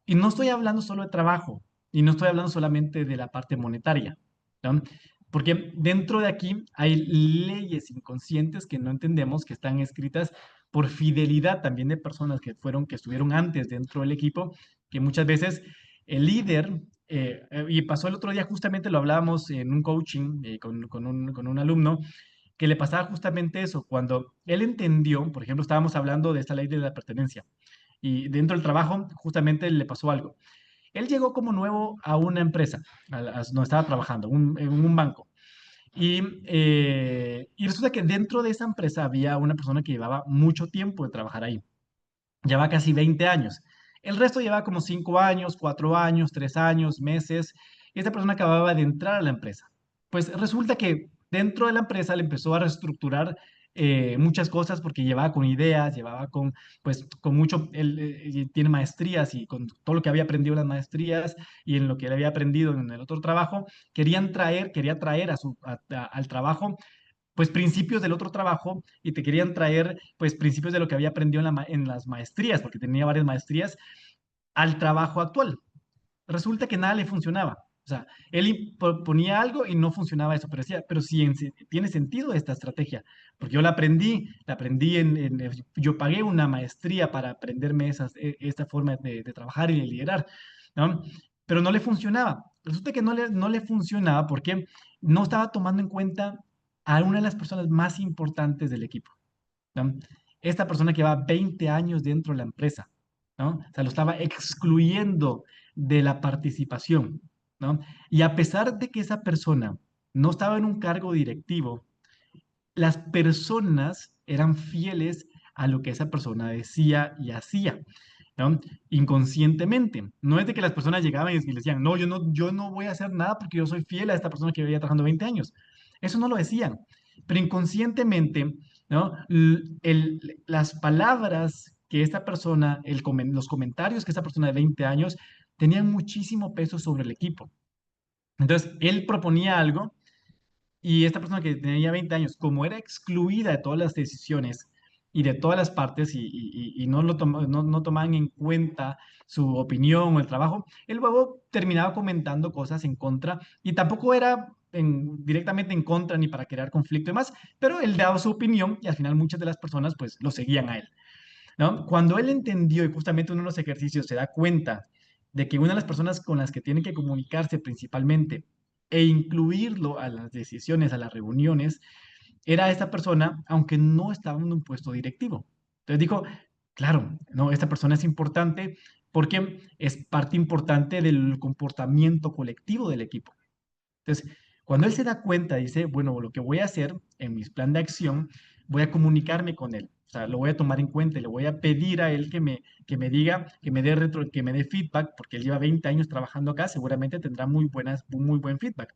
Y no estoy hablando solo de trabajo y no estoy hablando solamente de la parte monetaria, ¿no? Porque dentro de aquí hay leyes inconscientes que no entendemos, que están escritas por fidelidad también de personas que estuvieron antes dentro del equipo, que muchas veces el líder, y pasó el otro día, justamente lo hablábamos en un coaching con un alumno, que le pasaba justamente eso, cuando él entendió, por ejemplo, estábamos hablando de esta ley de la pertenencia, y dentro del trabajo justamente le pasó algo. Él llegó como nuevo a una empresa, donde estaba trabajando, en un banco. Y resulta que dentro de esa empresa había una persona que llevaba mucho tiempo de trabajar ahí. Lleva casi 20 años. El resto lleva como 5 años, 4 años, 3 años, meses. Y esta persona acababa de entrar a la empresa. Pues resulta que dentro de la empresa le empezó a reestructurar muchas cosas porque llevaba con ideas, pues, con mucho, él tiene maestrías y con todo lo que había aprendido en las maestrías y en lo que él había aprendido en el otro trabajo, quería traer al trabajo pues principios del otro trabajo y te querían traer pues principios de lo que había aprendido en las maestrías, porque tenía varias maestrías, al trabajo actual. Resulta que nada le funcionaba. O sea, él ponía algo y no funcionaba eso, pero decía, pero sí tiene sentido esta estrategia, porque yo la aprendí yo pagué una maestría para aprenderme esta forma de trabajar y de liderar, ¿no? Pero no le funcionaba. Resulta que no le funcionaba porque no estaba tomando en cuenta a una de las personas más importantes del equipo, ¿no? Esta persona que va 20 años dentro de la empresa, ¿no? O sea, lo estaba excluyendo de la participación, ¿no? Y a pesar de que esa persona no estaba en un cargo directivo, las personas eran fieles a lo que esa persona decía y hacía, ¿no? Inconscientemente. No es de que las personas llegaban y le decían, no, yo no voy a hacer nada porque yo soy fiel a esta persona que venía trabajando 20 años. Eso no lo decían. Pero inconscientemente, ¿no? Las palabras que esta persona, los comentarios que esta persona de 20 años tenían muchísimo peso sobre el equipo. Entonces, él proponía algo y esta persona que tenía 20 años, como era excluida de todas las decisiones y de todas las partes y no tomaban en cuenta su opinión o el trabajo, él luego terminaba comentando cosas en contra y tampoco era directamente en contra ni para crear conflicto y demás, pero él daba su opinión y al final muchas de las personas pues lo seguían a él, ¿no? Cuando él entendió y justamente uno de los ejercicios se da cuenta de que una de las personas con las que tiene que comunicarse principalmente e incluirlo a las decisiones, a las reuniones, era esta persona, aunque no estaba en un puesto directivo. Entonces dijo, claro, no, esta persona es importante porque es parte importante del comportamiento colectivo del equipo. Entonces, cuando él se da cuenta, dice, bueno, lo que voy a hacer en mis plan de acción, voy a comunicarme con él. O sea, lo voy a tomar en cuenta, y le voy a pedir a él que me diga, que me dé feedback, porque él lleva 20 años trabajando acá, seguramente tendrá muy buen feedback.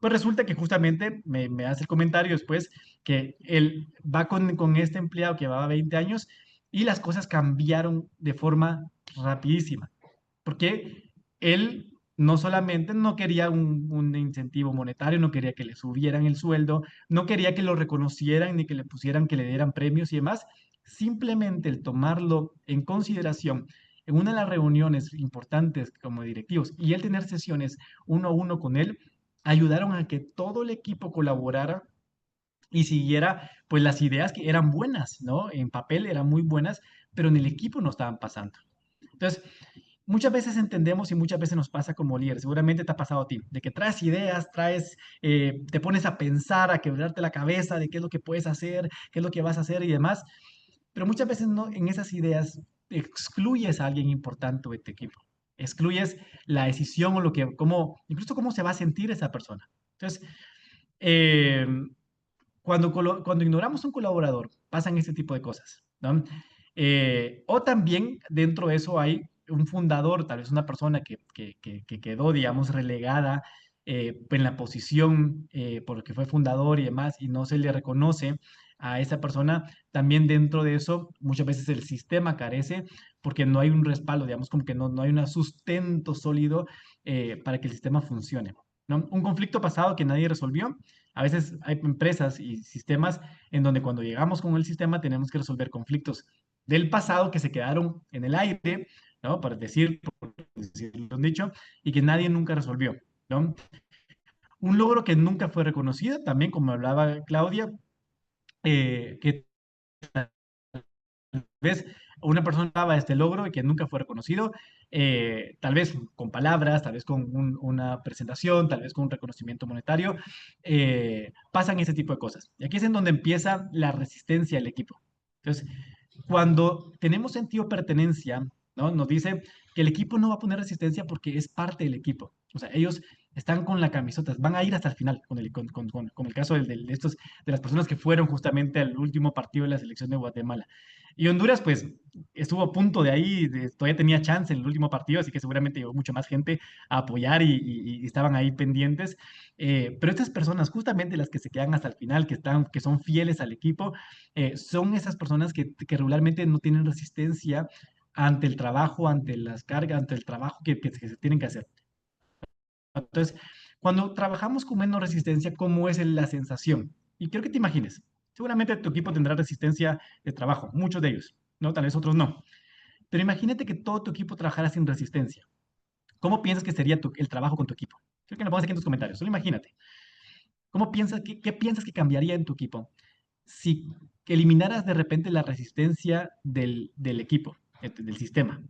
Pues resulta que justamente me hace el comentario después que él va con este empleado que llevaba 20 años y las cosas cambiaron de forma rapidísima, porque él no solamente no quería un incentivo monetario, no quería que le subieran el sueldo, no quería que lo reconocieran ni que le pusieran, que le dieran premios y demás, simplemente el tomarlo en consideración en una de las reuniones importantes como directivos y él tener sesiones uno a uno con él, ayudaron a que todo el equipo colaborara y siguiera pues las ideas que eran buenas, ¿no? En papel eran muy buenas, pero en el equipo no estaban pasando. Entonces, muchas veces entendemos y muchas veces nos pasa como líder, seguramente te ha pasado a ti, de que traes ideas, te pones a pensar, a quebrarte la cabeza de qué es lo que puedes hacer, qué es lo que vas a hacer y demás, pero muchas veces no, en esas ideas excluyes a alguien importante de tu equipo, excluyes la decisión o lo que, cómo, incluso cómo se va a sentir esa persona. Entonces, eh, cuando ignoramos un colaborador, pasan este tipo de cosas, ¿no? O también dentro de eso hay un fundador, tal vez una persona que quedó, digamos, relegada en la posición porque fue fundador y demás, y no se le reconoce a esa persona. También dentro de eso, muchas veces el sistema carece porque no hay un respaldo, digamos, como que no hay un sustento sólido para que el sistema funcione, ¿no? Un conflicto pasado que nadie resolvió. A veces hay empresas y sistemas en donde cuando llegamos con el sistema tenemos que resolver conflictos del pasado que se quedaron en el aire, ¿no? Por decirlo un dicho, y que nadie nunca resolvió, ¿no? Un logro que nunca fue reconocido, también como hablaba Claudia, que vez una persona daba este logro y que nunca fue reconocido, tal vez con palabras, tal vez con una presentación, tal vez con un reconocimiento monetario, pasan ese tipo de cosas. Y aquí es en donde empieza la resistencia del equipo. Entonces, cuando tenemos sentido de pertenencia, ¿no? Nos dice que el equipo no va a poner resistencia porque es parte del equipo. O sea, ellos están con la camiseta, van a ir hasta el final, con el caso de estos, de las personas que fueron justamente al último partido de la selección de Guatemala. Y Honduras, pues, estuvo a punto de ahí, todavía tenía chance en el último partido, así que seguramente llegó mucha más gente a apoyar y estaban ahí pendientes. Pero estas personas, justamente las que se quedan hasta el final, que son fieles al equipo, son esas personas que regularmente no tienen resistencia ante el trabajo, ante las cargas, ante el trabajo que se tienen que hacer. Entonces, cuando trabajamos con menos resistencia, ¿cómo es la sensación? Y quiero que te imagines, seguramente tu equipo tendrá resistencia de trabajo, muchos de ellos, ¿no? Tal vez otros no. Pero imagínate que todo tu equipo trabajara sin resistencia. ¿Cómo piensas que sería el trabajo con tu equipo? Quiero que me pongas aquí en tus comentarios, solo imagínate. ¿Qué piensas que cambiaría en tu equipo si eliminaras de repente la resistencia del equipo, del sistema?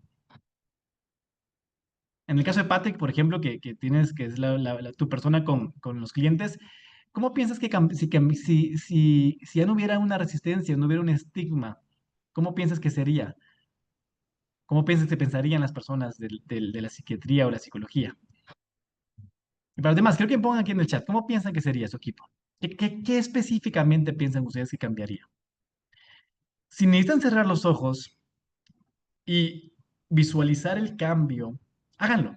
En el caso de Patrick, por ejemplo, que tienes, que es tu persona con los clientes, ¿cómo piensas que si ya no hubiera una resistencia, no hubiera un estigma, cómo piensas que sería? ¿Cómo piensas que pensarían las personas de la psiquiatría o la psicología? Y para los demás, creo que pongan aquí en el chat, ¿cómo piensan que sería su equipo? ¿Qué específicamente piensan ustedes que cambiaría? Si necesitan cerrar los ojos y visualizar el cambio, háganlo.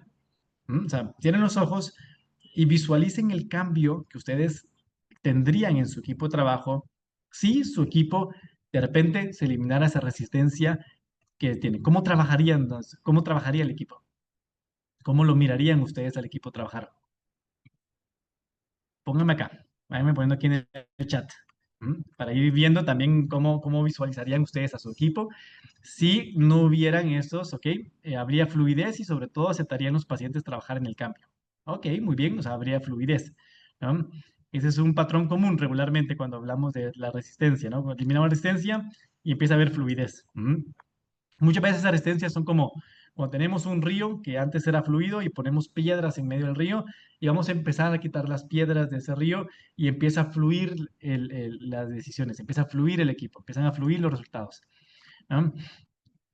O sea, cierren los ojos y visualicen el cambio que ustedes tendrían en su equipo de trabajo si su equipo de repente se eliminara esa resistencia que tiene. ¿Cómo trabajarían, cómo trabajaría el equipo? ¿Cómo lo mirarían ustedes al equipo trabajar? Pónganme acá, váyanme poniendo aquí en el chat, para ir viendo también cómo visualizarían ustedes a su equipo. Si no hubieran estos, ¿ok? Habría fluidez y sobre todo aceptarían los pacientes trabajar en el cambio. Ok, muy bien, o sea, habría fluidez, ¿no? Ese es un patrón común regularmente cuando hablamos de la resistencia, ¿no? Eliminamos la resistencia y empieza a haber fluidez. Muchas veces esas resistencias son como cuando tenemos un río que antes era fluido y ponemos piedras en medio del río y vamos a empezar a quitar las piedras de ese río y empieza a fluir las decisiones, empieza a fluir el equipo, empiezan a fluir los resultados, ¿no?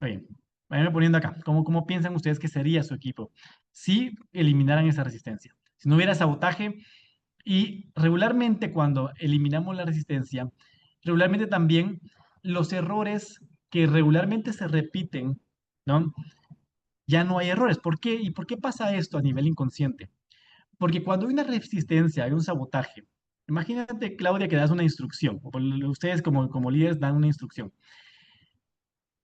Oye, vayan poniendo acá, ¿cómo piensan ustedes que sería su equipo si eliminaran esa resistencia? Si no hubiera sabotaje y regularmente cuando eliminamos la resistencia, regularmente también los errores que regularmente se repiten, ¿no? Ya no hay errores. ¿Por qué? ¿Y por qué pasa esto a nivel inconsciente? Porque cuando hay una resistencia, hay un sabotaje. Imagínate, Claudia, que das una instrucción, o ustedes como líderes dan una instrucción.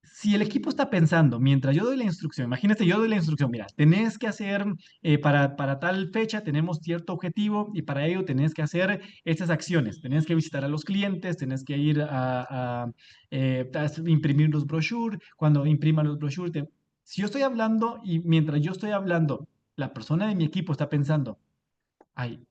Si el equipo está pensando, mientras yo doy la instrucción, imagínate, yo doy la instrucción, mira, tenés que hacer, para tal fecha tenemos cierto objetivo y para ello tenés que hacer estas acciones, tenés que visitar a los clientes, tenés que ir a imprimir los brochures, cuando imprima los brochures, si yo estoy hablando y mientras yo estoy hablando, la persona de mi equipo está pensando, ay,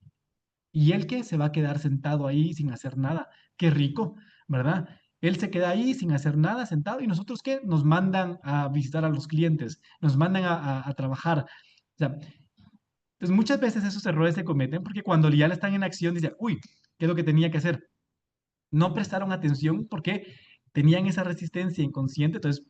Y él que se va a quedar sentado ahí sin hacer nada. Qué rico, ¿verdad? Él se queda ahí sin hacer nada, sentado, y nosotros qué, nos mandan a visitar a los clientes, nos mandan a trabajar. O sea, pues muchas veces esos errores se cometen porque cuando ya están en acción, dicen, uy, ¿qué es lo que tenía que hacer? No prestaron atención porque tenían esa resistencia inconsciente, entonces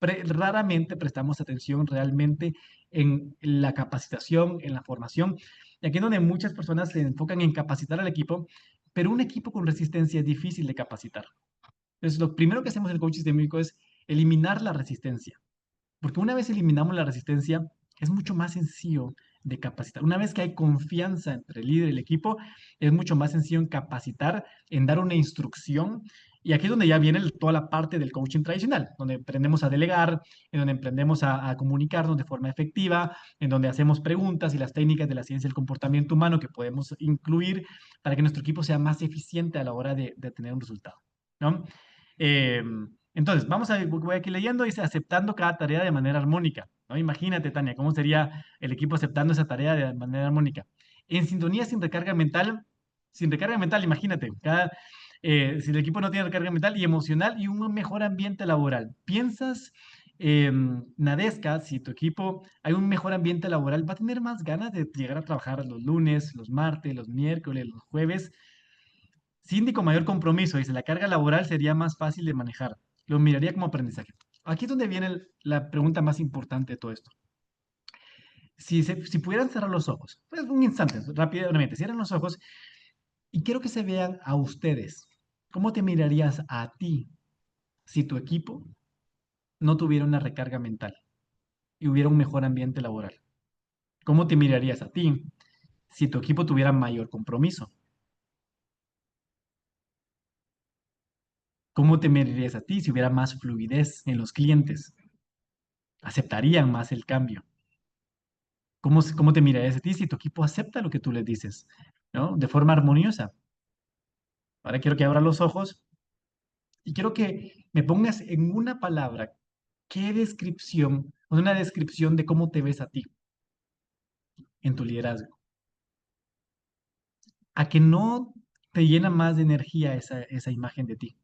raramente prestamos atención realmente en la capacitación, en la formación. Y aquí es donde muchas personas se enfocan en capacitar al equipo, pero un equipo con resistencia es difícil de capacitar. Entonces, lo primero que hacemos en el coaching sistémico es eliminar la resistencia. Porque una vez eliminamos la resistencia, es mucho más sencillo de capacitar. Una vez que hay confianza entre el líder y el equipo, es mucho más sencillo en capacitar, en dar una instrucción. Y aquí es donde ya viene toda la parte del coaching tradicional, donde aprendemos a delegar, en donde aprendemos a comunicarnos de forma efectiva, en donde hacemos preguntas y las técnicas de la ciencia del comportamiento humano que podemos incluir para que nuestro equipo sea más eficiente a la hora de tener un resultado, ¿no? Eh, entonces, voy aquí leyendo, dice, aceptando cada tarea de manera armónica, ¿no? Imagínate, Tania, cómo sería el equipo aceptando esa tarea de manera armónica. En sintonía sin recarga mental, imagínate, si el equipo no tiene recarga mental y emocional y un mejor ambiente laboral. ¿Piensas, Nadesca, si tu equipo hay un mejor ambiente laboral, va a tener más ganas de llegar a trabajar los lunes, los martes, los miércoles, los jueves? Cindy con mayor compromiso, dice, la carga laboral sería más fácil de manejar. Lo miraría como aprendizaje. Aquí es donde viene la pregunta más importante de todo esto. Si pudieran cerrar los ojos, pues un instante, rápidamente, cierran los ojos y quiero que se vean a ustedes. ¿Cómo te mirarías a ti si tu equipo no tuviera una recarga mental y hubiera un mejor ambiente laboral? ¿Cómo te mirarías a ti si tu equipo tuviera mayor compromiso? ¿Cómo te mirarías a ti si hubiera más fluidez en los clientes? ¿Aceptarían más el cambio? ¿Cómo te mirarías a ti si tu equipo acepta lo que tú les dices, ¿no? De forma armoniosa. Ahora quiero que abras los ojos y quiero que me pongas en una palabra, ¿qué descripción, una descripción de cómo te ves a ti en tu liderazgo? A que no te llena más de energía esa imagen de ti.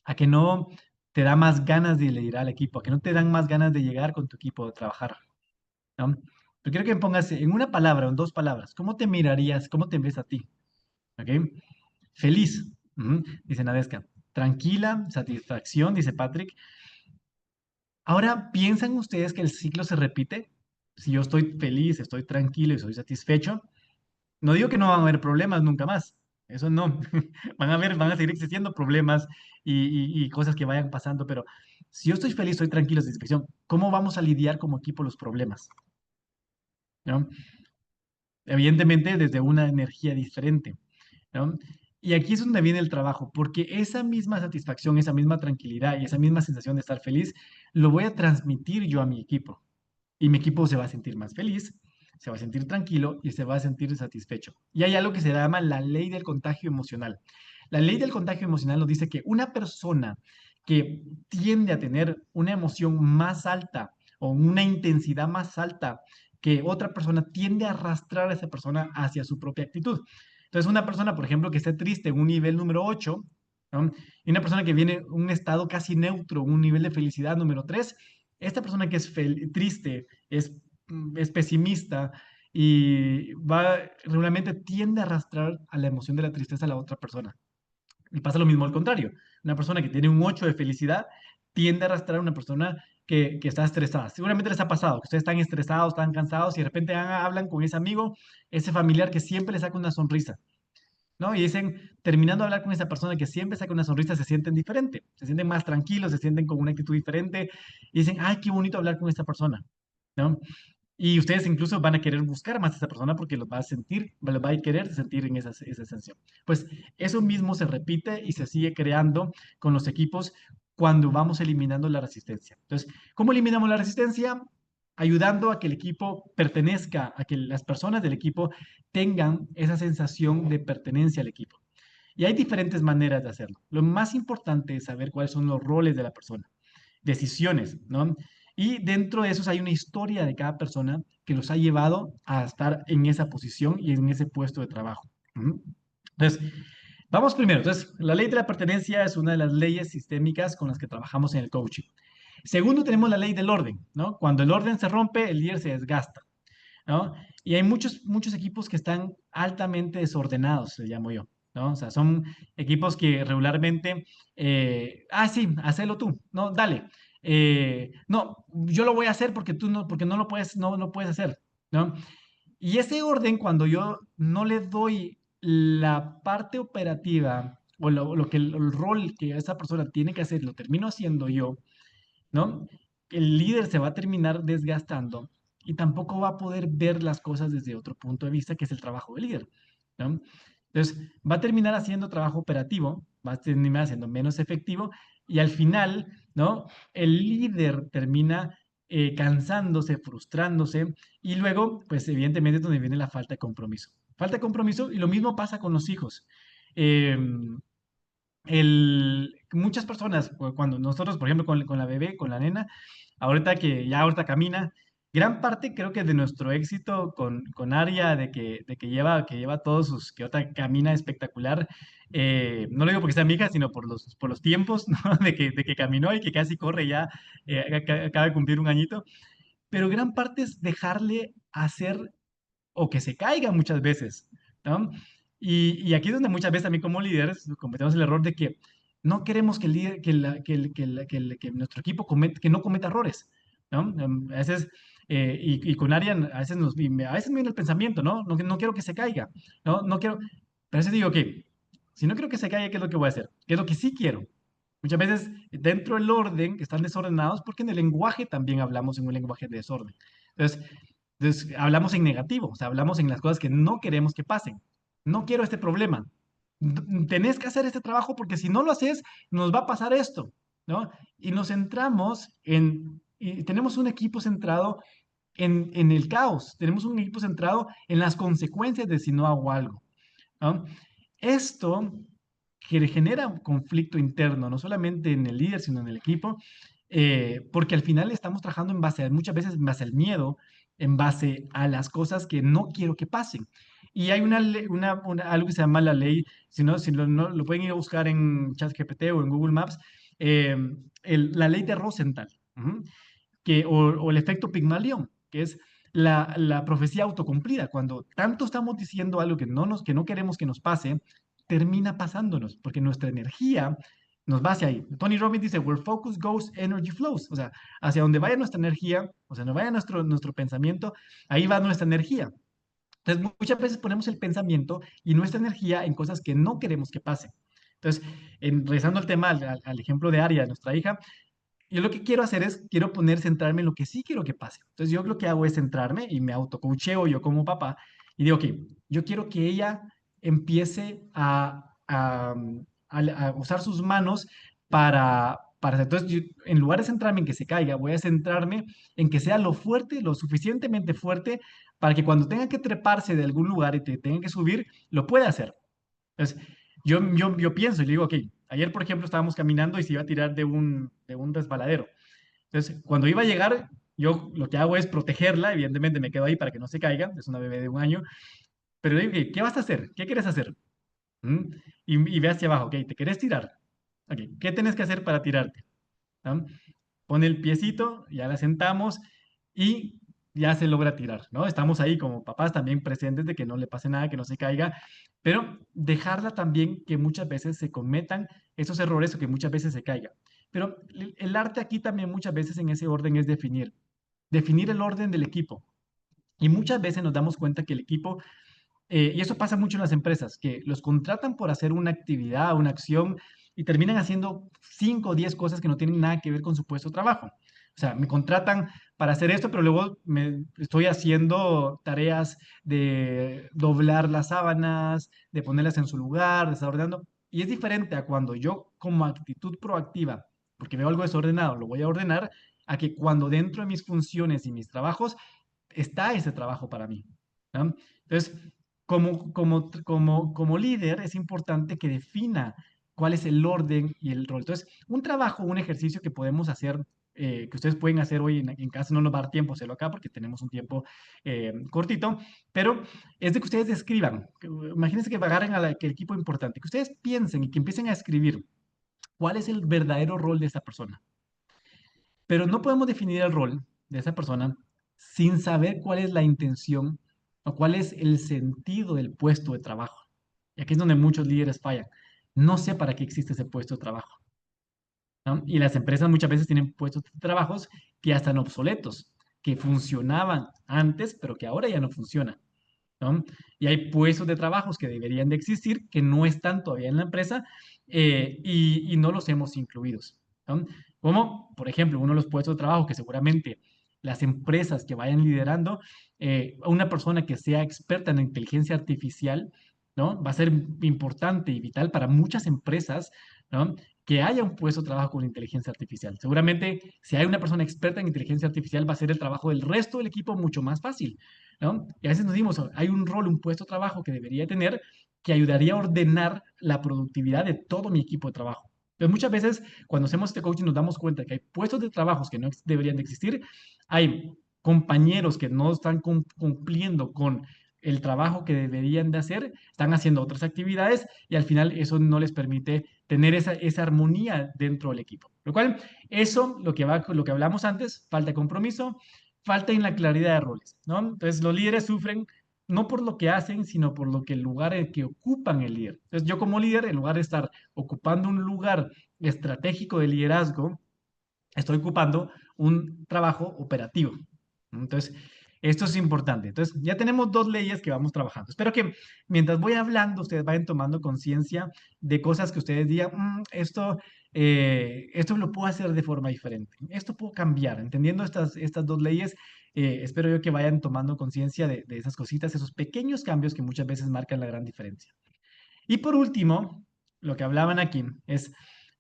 A que no te da más ganas de liderar al equipo, a que no te dan más ganas de llegar con tu equipo a trabajar, ¿no? Pero quiero que me pongas en una palabra o en dos palabras, ¿cómo te mirarías, cómo te ves a ti? ¿Ok? Feliz, dice Nadesca. Tranquila, satisfacción, dice Patrick. Ahora, ¿piensan ustedes que el ciclo se repite? Si yo estoy feliz, estoy tranquilo y soy satisfecho, no digo que no van a haber problemas nunca más. Eso no. Van a seguir existiendo problemas y cosas que vayan pasando, pero si yo estoy feliz, estoy tranquilo, satisfacción, ¿cómo vamos a lidiar como equipo los problemas? ¿No? Evidentemente desde una energía diferente, ¿no? Y aquí es donde viene el trabajo, porque esa misma satisfacción, esa misma tranquilidad y esa misma sensación de estar feliz, lo voy a transmitir yo a mi equipo. Y mi equipo se va a sentir más feliz, se va a sentir tranquilo y se va a sentir satisfecho. Y hay algo que se llama la ley del contagio emocional. La ley del contagio emocional nos dice que una persona que tiende a tener una emoción más alta o una intensidad más alta que otra persona tiende a arrastrar a esa persona hacia su propia actitud. Entonces, una persona, por ejemplo, que esté triste en un nivel número 8, ¿no? Y una persona que viene en un estado casi neutro, un nivel de felicidad número 3, esta persona que es triste, es pesimista y regularmente tiende a arrastrar a la emoción de la tristeza a la otra persona. Y pasa lo mismo al contrario. Una persona que tiene un 8 de felicidad tiende a arrastrar a una persona que está estresada. Seguramente les ha pasado, que ustedes están estresados, están cansados y de repente hablan con ese amigo, ese familiar que siempre les saca una sonrisa, ¿no? Y dicen, terminando de hablar con esa persona que siempre saca una sonrisa, se sienten diferente, se sienten más tranquilos, se sienten con una actitud diferente y dicen, ay, qué bonito hablar con esta persona, ¿no? Y ustedes incluso van a querer buscar más a esa persona porque los va a sentir, los va a querer sentir en esa sensación. Pues eso mismo se repite y se sigue creando con los equipos cuando vamos eliminando la resistencia. Entonces, ¿cómo eliminamos la resistencia? Ayudando a que el equipo pertenezca, a que las personas del equipo tengan esa sensación de pertenencia al equipo. Y hay diferentes maneras de hacerlo. Lo más importante es saber cuáles son los roles de la persona, decisiones, ¿no? Y dentro de esos hay una historia de cada persona que los ha llevado a estar en esa posición y en ese puesto de trabajo. Ujú. Entonces, vamos primero. Entonces, la ley de la pertenencia es una de las leyes sistémicas con las que trabajamos en el coaching. Segundo, tenemos la ley del orden, ¿no? Cuando el orden se rompe, el líder se desgasta, ¿no? Y hay muchos equipos que están altamente desordenados, le llamo yo, ¿no? O sea, son equipos que regularmente, sí, hacelo tú, no, dale. No, yo lo voy a hacer porque tú no, porque no lo puedes, no puedes hacer, ¿no? Y ese orden, cuando yo no le doy la parte operativa o lo que el rol que esa persona tiene que hacer, lo termino haciendo yo, ¿no? El líder se va a terminar desgastando y tampoco va a poder ver las cosas desde otro punto de vista, que es el trabajo del líder, ¿no? Entonces, va a terminar haciendo trabajo operativo, va a terminar siendo menos efectivo y al final, ¿no? El líder termina cansándose, frustrándose y luego, pues evidentemente es donde viene la falta de compromiso. Falta de compromiso y lo mismo pasa con los hijos. Muchas personas, cuando nosotros, por ejemplo, con la bebé, con la nena, ahorita camina, gran parte creo que de nuestro éxito con Aria, que lleva todos sus, que ahorita camina espectacular, no lo digo porque sea mi hija, sino por los tiempos, ¿no? De que caminó y que casi corre ya, acaba de cumplir un añito, pero gran parte es dejarle hacer o que se caiga muchas veces, ¿no? Y aquí es donde muchas veces también como líderes cometemos el error de que no queremos que, el líder, que nuestro equipo que no cometa errores, ¿no? A veces, y con Arian, a veces me viene el pensamiento, ¿no? No quiero que se caiga, ¿no? No quiero, pero a veces digo, ok, si no quiero que se caiga, ¿qué es lo que voy a hacer? ¿Qué es lo que sí quiero? Muchas veces dentro del orden están desordenados porque en el lenguaje también hablamos en un lenguaje de desorden. Entonces, hablamos en negativo, o sea, hablamos en las cosas que no queremos que pasen. No quiero este problema. Tenés que hacer este trabajo porque si no lo haces, nos va a pasar esto, ¿no? Y nos centramos y tenemos un equipo centrado en el caos, tenemos un equipo centrado en las consecuencias de si no hago algo, ¿no? Esto que genera un conflicto interno, no solamente en el líder, sino en el equipo, porque al final estamos trabajando muchas veces en base al miedo, en base a las cosas que no quiero que pasen. Y hay algo que se llama la ley, si no, lo pueden ir a buscar en ChatGPT o en Google Maps, eh, la ley de Rosenthal, ujú, o el efecto Pigmalión, que es la profecía autocumplida. Cuando tanto estamos diciendo algo que no queremos que nos pase, termina pasándonos, porque nuestra energía nos va hacia ahí. Tony Robbins dice, where focus goes, energy flows. O sea, hacia donde vaya nuestra energía, o sea, no vaya nuestro pensamiento, ahí va nuestra energía. Entonces, muchas veces ponemos el pensamiento y nuestra energía en cosas que no queremos que pasen. Entonces, regresando al tema, al ejemplo de Aria, nuestra hija, yo lo que quiero hacer es, centrarme en lo que sí quiero que pase. Entonces yo lo que hago es centrarme y me autocoacheo yo como papá y digo, ok, yo quiero que ella empiece a usar sus manos entonces en lugar de centrarme en que se caiga, voy a centrarme en que sea lo fuerte, lo suficientemente fuerte para que cuando tenga que treparse de algún lugar y te tenga que subir, lo pueda hacer. Entonces, yo pienso y le digo, ok, ayer, por ejemplo, estábamos caminando y se iba a tirar de un resbaladero. Entonces, cuando iba a llegar, yo lo que hago es protegerla, evidentemente me quedo ahí para que no se caiga, es una bebé de un año, pero le digo, ok, ¿qué vas a hacer? ¿Qué quieres hacer? ¿Mm? Y ve hacia abajo, ok, ¿te querés tirar? Ok, ¿qué tienes que hacer para tirarte? ¿Ah? Pone el piecito, ya la sentamos y ya se logra tirar, ¿no? Estamos ahí como papás también presentes de que no le pase nada, que no se caiga, pero dejarla también que muchas veces se cometan esos errores o que muchas veces se caiga. Pero el arte aquí también muchas veces en ese orden es definir el orden del equipo. Y muchas veces nos damos cuenta que el equipo, y eso pasa mucho en las empresas, que los contratan por hacer una actividad, una acción, y terminan haciendo 5 o 10 cosas que no tienen nada que ver con su puesto de trabajo. O sea, me contratan para hacer esto, pero luego me estoy haciendo tareas de doblar las sábanas, de ponerlas en su lugar, desordenando. Y es diferente a cuando yo, como actitud proactiva, porque veo algo desordenado, lo voy a ordenar, a que cuando dentro de mis funciones y mis trabajos está ese trabajo para mí, ¿no? Entonces, como líder es importante que defina cuál es el orden y el rol. Entonces, un trabajo, un ejercicio que podemos hacer que ustedes pueden hacer hoy en casa. No nos va a dar tiempo hacerlo acá porque tenemos un tiempo cortito, pero es de que ustedes escriban. Imagínense que agarren que el equipo importante, que ustedes piensen y que empiecen a escribir cuál es el verdadero rol de esta persona. Pero no podemos definir el rol de esa persona sin saber cuál es la intención o cuál es el sentido del puesto de trabajo. Y aquí es donde muchos líderes fallan. No sé para qué existe ese puesto de trabajo, ¿no? Y las empresas muchas veces tienen puestos de trabajos que ya están obsoletos, que funcionaban antes, pero que ahora ya no funcionan, ¿no? Y hay puestos de trabajos que deberían de existir, que no están todavía en la empresa y no los hemos incluidos, ¿no? Como, por ejemplo, uno de los puestos de trabajo que seguramente las empresas que vayan liderando, una persona que sea experta en la inteligencia artificial, ¿no? Va a ser importante y vital para muchas empresas, ¿no? Que haya un puesto de trabajo con inteligencia artificial. Seguramente, si hay una persona experta en inteligencia artificial, va a ser el trabajo del resto del equipo mucho más fácil, ¿no? Y a veces nos decimos, hay un rol, un puesto de trabajo que debería tener que ayudaría a ordenar la productividad de todo mi equipo de trabajo. Entonces, muchas veces cuando hacemos este coaching nos damos cuenta que hay puestos de trabajo que no deberían de existir, hay compañeros que no están cumpliendo con el trabajo que deberían de hacer, están haciendo otras actividades y al final eso no les permite tener esa armonía dentro del equipo. Lo cual, eso, lo que hablamos antes, falta de compromiso, falta en la claridad de roles, ¿no? Entonces, los líderes sufren no por lo que hacen, sino por lo que el lugar en que ocupan el líder. Entonces, yo como líder, en lugar de estar ocupando un lugar estratégico de liderazgo, estoy ocupando un trabajo operativo. Entonces, esto es importante. Entonces, ya tenemos dos leyes que vamos trabajando. Espero que mientras voy hablando, ustedes vayan tomando conciencia de cosas que ustedes digan, esto lo puedo hacer de forma diferente. Esto puedo cambiar. Entendiendo estas dos leyes, espero yo que vayan tomando conciencia de esas cositas, esos pequeños cambios que muchas veces marcan la gran diferencia. Y por último, lo que hablaban aquí es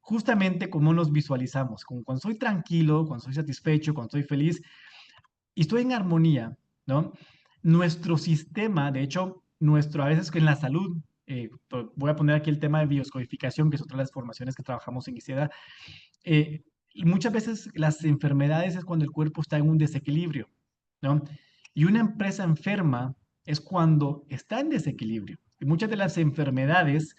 justamente cómo nos visualizamos, como cuando estoy tranquilo, cuando estoy satisfecho, cuando estoy feliz y estoy en armonía, ¿no? Nuestro sistema, de hecho, a veces que en la salud, voy a poner aquí el tema de bioscodificación, que es otra de las formaciones que trabajamos en ICEDA, y muchas veces las enfermedades es cuando el cuerpo está en un desequilibrio, ¿no? Y una empresa enferma es cuando está en desequilibrio. Y muchas de las enfermedades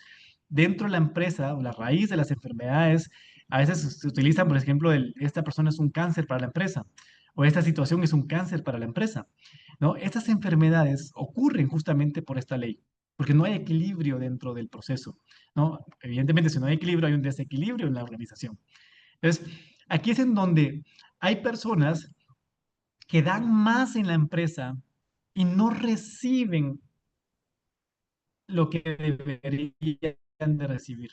dentro de la empresa, o la raíz de las enfermedades, a veces se utilizan, por ejemplo, esta persona es un cáncer para la empresa, o esta situación es un cáncer para la empresa, ¿no? Estas enfermedades ocurren justamente por esta ley, porque no hay equilibrio dentro del proceso, ¿no? Evidentemente, si no hay equilibrio, hay un desequilibrio en la organización. Entonces, aquí es en donde hay personas que dan más en la empresa y no reciben lo que deberían de recibir.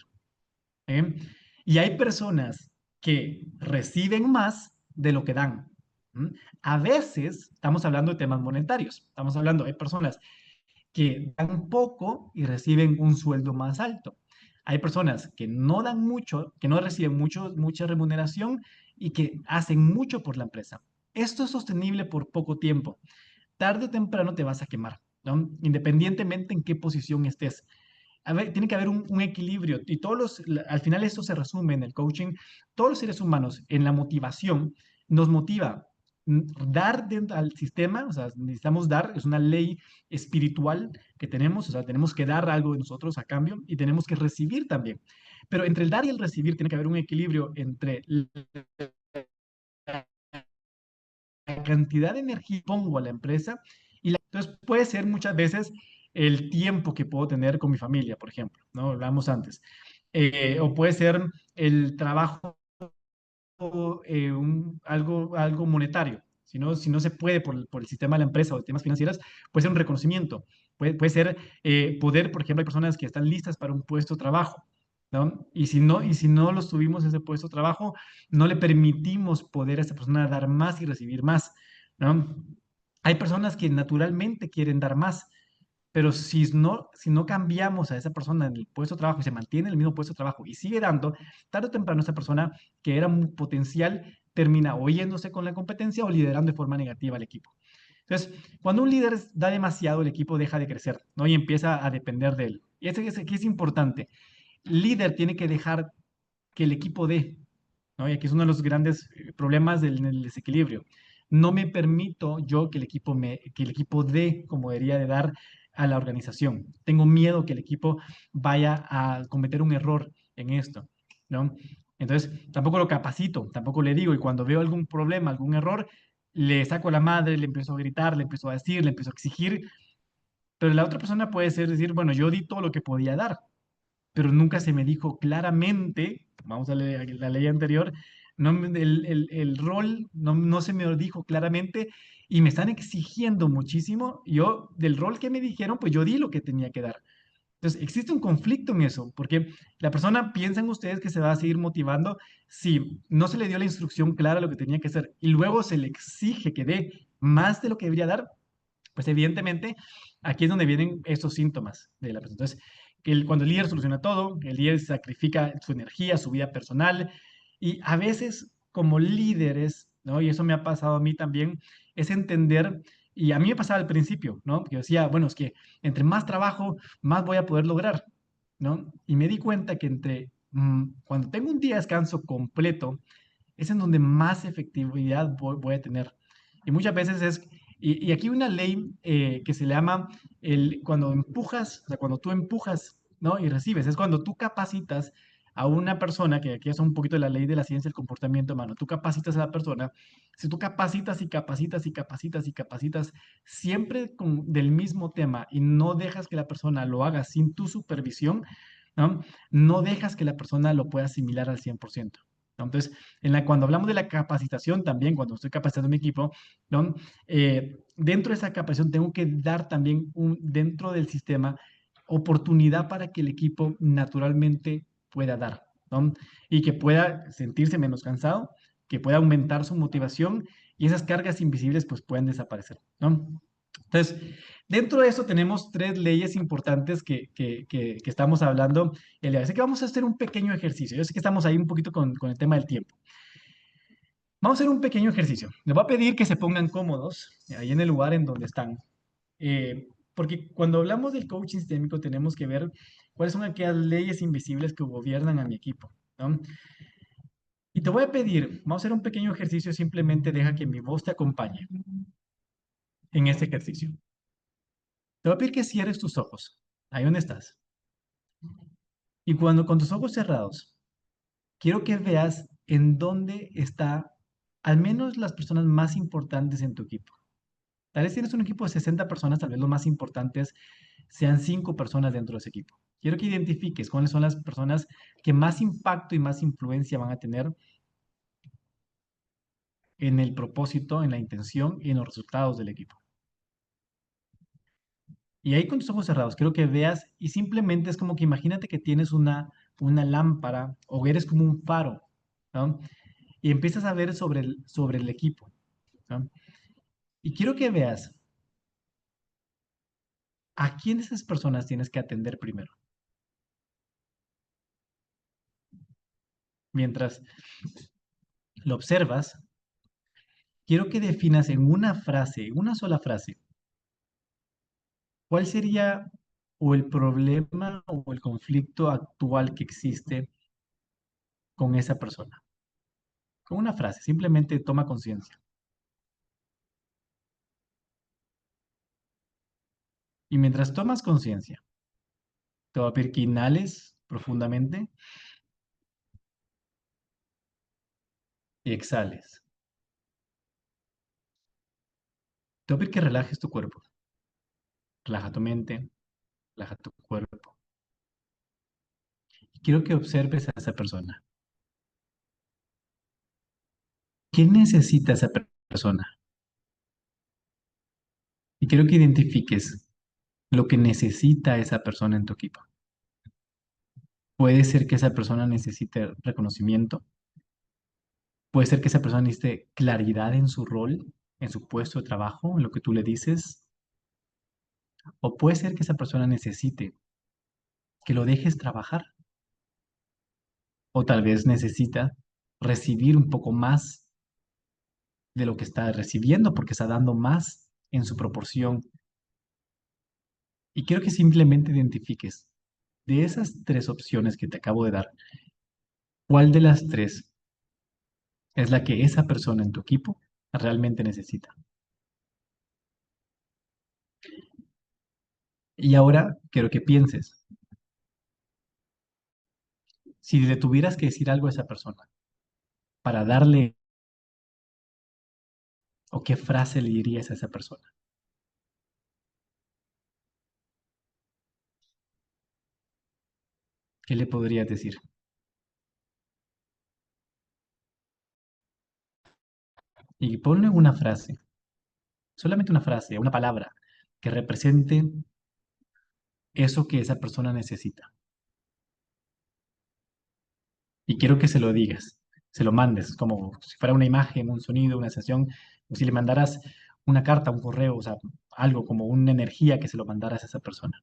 ¿Eh? Y hay personas que reciben más de lo que dan. ¿Mm? A veces estamos hablando de temas monetarios. Estamos hablando de personas que dan poco y reciben un sueldo más alto. Hay personas que no dan mucho, que no reciben mucha remuneración y que hacen mucho por la empresa. Esto es sostenible por poco tiempo. Tarde o temprano te vas a quemar, ¿no? Independientemente en qué posición estés. A ver, tiene que haber un equilibrio y al final esto se resume en el coaching, todos los seres humanos en la motivación nos motiva dar dentro al sistema, o sea, necesitamos dar, es una ley espiritual que tenemos, o sea, tenemos que dar algo de nosotros a cambio y tenemos que recibir también. Pero entre el dar y el recibir tiene que haber un equilibrio entre la cantidad de energía que pongo a la empresa entonces puede ser muchas veces el tiempo que puedo tener con mi familia, por ejemplo, ¿no? Hablamos antes. O puede ser el trabajo, algo monetario. Si no se puede por el sistema de la empresa o temas financieros, puede ser un reconocimiento. Puede ser poder, por ejemplo, hay personas que están listas para un puesto de trabajo, ¿no? Y si no los tuvimos ese puesto de trabajo, no le permitimos poder a esa persona dar más y recibir más, ¿no? Hay personas que naturalmente quieren dar más, pero si no cambiamos a esa persona en el puesto de trabajo y se mantiene en el mismo puesto de trabajo y sigue dando, tarde o temprano esa persona que era un potencial termina oyéndose con la competencia o liderando de forma negativa al equipo. Entonces, cuando un líder da demasiado, el equipo deja de crecer, ¿no? Y empieza a depender de él. Y aquí es importante. El líder tiene que dejar que el equipo dé. ¿no? Y aquí es uno de los grandes problemas del desequilibrio. No me permito yo que el equipo dé como debería de dar a la organización. Tengo miedo que el equipo vaya a cometer un error en esto, ¿no? Entonces, tampoco lo capacito, tampoco le digo, y cuando veo algún problema, algún error, le saco la madre, le empiezo a gritar, le empiezo a decir, le empiezo a exigir, pero la otra persona puede ser decir, bueno, yo di todo lo que podía dar, pero nunca se me dijo claramente, vamos a leer la ley anterior, no, el rol no se me dijo claramente y me están exigiendo muchísimo. Yo, del rol que me dijeron, pues yo di lo que tenía que dar. Entonces, existe un conflicto en eso, porque la persona piensa en ustedes que se va a seguir motivando si no se le dio la instrucción clara de lo que tenía que hacer y luego se le exige que dé más de lo que debería dar, pues evidentemente aquí es donde vienen estos síntomas de la persona. Entonces, cuando el líder soluciona todo, el líder sacrifica su energía, su vida personal, y a veces como líderes, ¿no? Y eso me ha pasado a mí también, es entender, y a mí me pasaba al principio, ¿no? Porque yo decía, bueno, es que entre más trabajo, más voy a poder lograr, ¿no? Y me di cuenta que cuando tengo un día de descanso completo, es en donde más efectividad voy a tener. Y muchas veces y aquí hay una ley que se le llama cuando empujas, o sea, cuando tú empujas, ¿no? Y recibes, es cuando tú capacitas a una persona, que aquí es un poquito de la ley de la ciencia del comportamiento humano, tú capacitas a la persona, si tú capacitas y capacitas y capacitas y capacitas siempre del mismo tema y no dejas que la persona lo haga sin tu supervisión, ¿no? No dejas que la persona lo pueda asimilar al 100%. ¿No? Entonces, cuando hablamos de la capacitación también, cuando estoy capacitando a mi equipo, ¿no? Dentro de esa capacitación tengo que dar también dentro del sistema oportunidad para que el equipo naturalmente pueda dar, ¿no? Y que pueda sentirse menos cansado, que pueda aumentar su motivación y esas cargas invisibles pues puedan desaparecer, ¿no? Entonces, dentro de eso tenemos tres leyes importantes que estamos hablando el día de hoy. Así que vamos a hacer un pequeño ejercicio. Yo sé que estamos ahí un poquito con el tema del tiempo. Vamos a hacer un pequeño ejercicio. Les voy a pedir que se pongan cómodos ahí en el lugar en donde están. Porque cuando hablamos del coaching sistémico tenemos que ver cuáles son aquellas leyes invisibles que gobiernan a mi equipo, ¿no? Y te voy a pedir, vamos a hacer un pequeño ejercicio, simplemente deja que mi voz te acompañe en este ejercicio. Te voy a pedir que cierres tus ojos, ahí donde estás. Y cuando con tus ojos cerrados, quiero que veas en dónde está al menos las personas más importantes en tu equipo. Tal vez tienes un equipo de 60 personas, tal vez los más importantes sean 5 personas dentro de ese equipo. Quiero que identifiques cuáles son las personas que más impacto y más influencia van a tener en el propósito, en la intención y en los resultados del equipo. Y ahí con tus ojos cerrados, quiero que veas y simplemente es como que imagínate que tienes una lámpara o eres como un faro, ¿no? Y empiezas a ver sobre el equipo, ¿no? Y quiero que veas a quién de esas personas tienes que atender primero. Mientras lo observas, quiero que definas en una frase, una sola frase, cuál sería o el problema o el conflicto actual que existe con esa persona. Con una frase, simplemente toma conciencia. Y mientras tomas conciencia, te voy a pedir que inhales profundamente y exhales. Te voy a pedir que relajes tu cuerpo. Relaja tu mente, relaja tu cuerpo. Y quiero que observes a esa persona. ¿Qué necesita esa persona? Y quiero que identifiques lo que necesita esa persona en tu equipo. Puede ser que esa persona necesite reconocimiento. Puede ser que esa persona necesite claridad en su rol, en su puesto de trabajo, en lo que tú le dices. O puede ser que esa persona necesite que lo dejes trabajar. O tal vez necesita recibir un poco más de lo que está recibiendo porque está dando más en su proporción. Y quiero que simplemente identifiques de esas tres opciones que te acabo de dar, ¿cuál de las tres es la que esa persona en tu equipo realmente necesita. Y ahora quiero que pienses, si le tuvieras que decir algo a esa persona para darle, o qué frase le dirías a esa persona, ¿qué le podrías decir? Y ponle una frase, solamente una frase, una palabra que represente eso que esa persona necesita. Y quiero que se lo digas, se lo mandes, como si fuera una imagen, un sonido, una sesión, o si le mandaras una carta, un correo, o sea, algo como una energía que se lo mandaras a esa persona.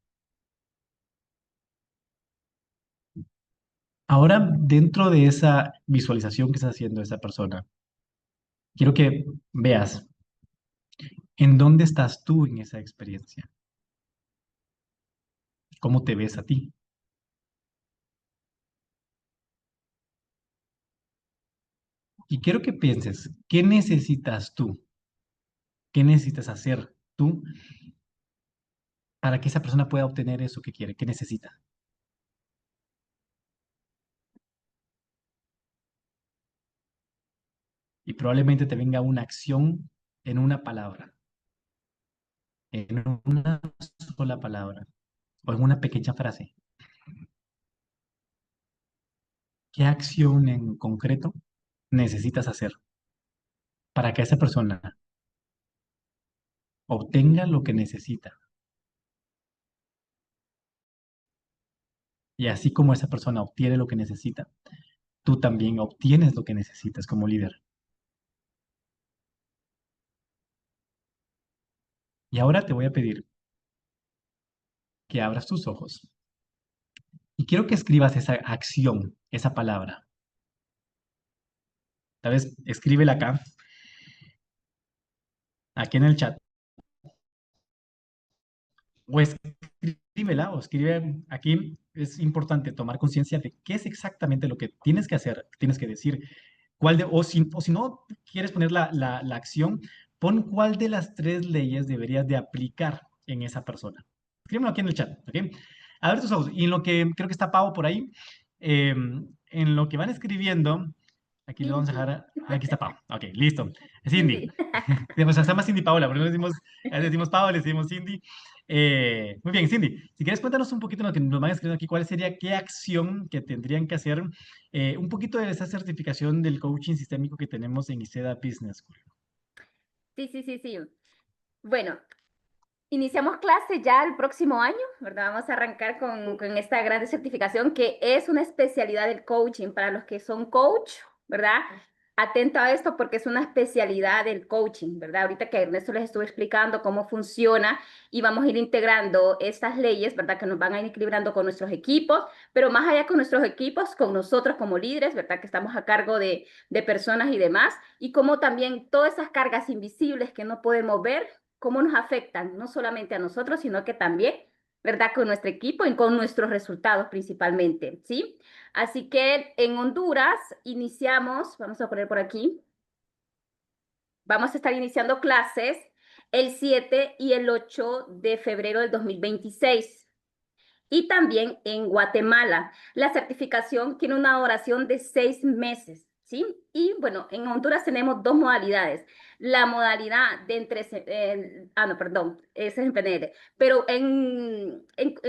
Ahora, dentro de esa visualización que está haciendo esa persona, quiero que veas en dónde estás tú en esa experiencia, cómo te ves a ti. Y quiero que pienses, ¿qué necesitas tú? ¿Qué necesitas hacer tú para que esa persona pueda obtener eso que quiere? ¿Qué necesita? Y probablemente te venga una acción en una palabra, en una sola palabra o en una pequeña frase. ¿Qué acción en concreto necesitas hacer para que esa persona obtenga lo que necesita? Y así como esa persona obtiene lo que necesita, tú también obtienes lo que necesitas como líder. Y ahora te voy a pedir que abras tus ojos y quiero que escribas esa acción, esa palabra. Tal vez escríbela acá, aquí en el chat, o escríbela o escribe aquí. Es importante tomar conciencia de qué es exactamente lo que tienes que hacer, tienes que decir, o si no quieres poner la acción, pon cuál de las tres leyes deberías de aplicar en esa persona. Escríbelo aquí en el chat, ¿ok? A ver tus ojos. Y en lo que creo que está Pau por ahí, en lo que van escribiendo, aquí lo vamos a Cindy. dejar. Aquí está Pau. Ok, listo. Cindy. Cindy. Pues se llama Cindy Paola, pero no le decimos Pau, le decimos Cindy. Muy bien, Cindy, si quieres cuéntanos un poquito lo que nos van escribiendo aquí, cuál sería, qué acción que tendrían que hacer, un poquito de esa certificación del coaching sistémico que tenemos en ICEDA Business School. Sí, sí, sí, sí. Bueno, iniciamos clase ya el próximo año, ¿verdad? Vamos a arrancar con esta gran certificación que es una especialidad del coaching para los que son coach, ¿verdad? Atento a esto porque es una especialidad del coaching, ¿verdad? Ahorita que Ernesto les estuvo explicando cómo funciona y vamos a ir integrando estas leyes, ¿verdad? Que nos van a ir equilibrando con nuestros equipos, pero más allá con nuestros equipos, con nosotros como líderes, ¿verdad? Que estamos a cargo de personas y demás, y cómo también todas esas cargas invisibles que no podemos ver cómo nos afectan, no solamente a nosotros, sino que también, ¿verdad? Con nuestro equipo y con nuestros resultados principalmente, ¿sí? Así que en Honduras iniciamos, vamos a poner por aquí, vamos a estar iniciando clases el 7 y el 8 de febrero del 2026. Y también en Guatemala. La certificación tiene una duración de 6 meses, ¿sí? Y bueno, en Honduras tenemos dos modalidades. La modalidad de no, perdón, ese es en PNL. Pero en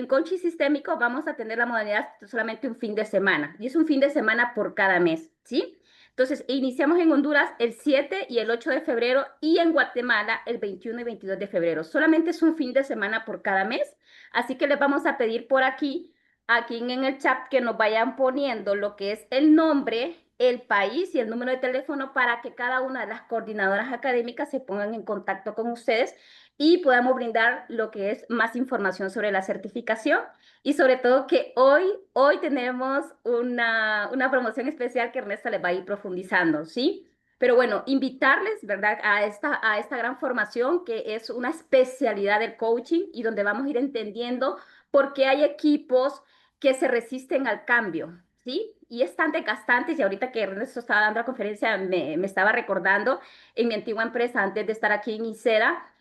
coaching sistémico vamos a tener la modalidad solamente un fin de semana. Y es un fin de semana por cada mes, ¿sí? Entonces, iniciamos en Honduras el 7 y el 8 de febrero y en Guatemala el 21 y 22 de febrero. Solamente es un fin de semana por cada mes. Así que les vamos a pedir por aquí en el chat, que nos vayan poniendo lo que es el nombre, el país y el número de teléfono para que cada una de las coordinadoras académicas se pongan en contacto con ustedes y podamos brindar lo que es más información sobre la certificación y sobre todo que hoy tenemos una promoción especial que Ernesto les va a ir profundizando, ¿sí? Pero bueno, invitarles, ¿verdad? A esta gran formación que es una especialidad del coaching y donde vamos a ir entendiendo por qué hay equipos que se resisten al cambio, ¿sí? Y es tan desgastante, y ahorita que Ernesto estaba dando la conferencia, me estaba recordando en mi antigua empresa, antes de estar aquí en Isera,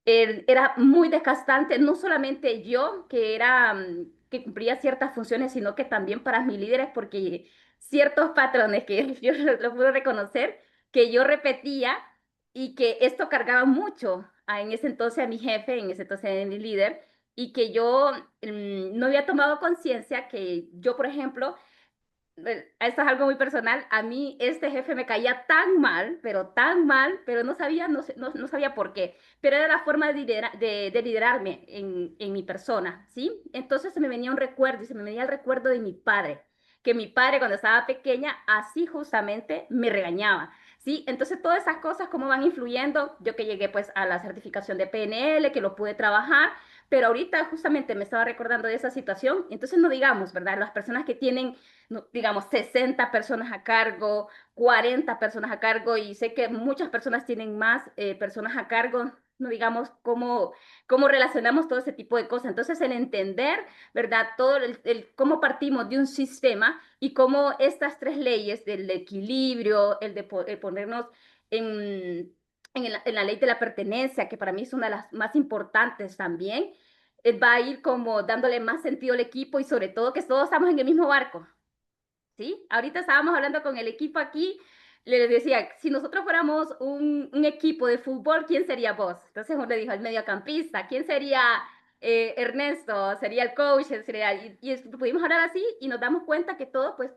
era muy desgastante, no solamente yo, que era, que cumplía ciertas funciones, sino que también para mis líderes, porque ciertos patrones que yo lo pude reconocer, que yo repetía y que esto cargaba mucho en ese entonces a mi jefe, en ese entonces a mi líder, y que yo no había tomado conciencia que yo, por ejemplo, esto es algo muy personal. A mí este jefe me caía tan mal, pero no sabía, no sabía por qué. Pero era la forma de liderarme en mi persona, ¿sí? Entonces se me venía un recuerdo y se me venía el recuerdo de mi padre, que mi padre cuando estaba pequeña así justamente me regañaba, ¿sí? Entonces todas esas cosas cómo van influyendo. Yo que llegué pues a la certificación de PNL, que lo pude trabajar, pero ahorita justamente me estaba recordando de esa situación. Entonces no digamos, ¿verdad? Las personas que tienen digamos, 60 personas a cargo, 40 personas a cargo, y sé que muchas personas tienen más personas a cargo, no digamos cómo relacionamos todo ese tipo de cosas. Entonces, el entender, ¿verdad? Todo cómo partimos de un sistema y cómo estas tres leyes del equilibrio, el de ponernos en, en la ley de la pertenencia, que para mí es una de las más importantes también, va a ir como dándole más sentido al equipo y sobre todo que todos estamos en el mismo barco. ¿Sí? Ahorita estábamos hablando con el equipo aquí, le decía, si nosotros fuéramos un equipo de fútbol, ¿quién sería vos? Entonces uno le dijo, el mediocampista, ¿quién sería Ernesto? Sería el coach, sería, y pudimos hablar así y nos damos cuenta que todos pues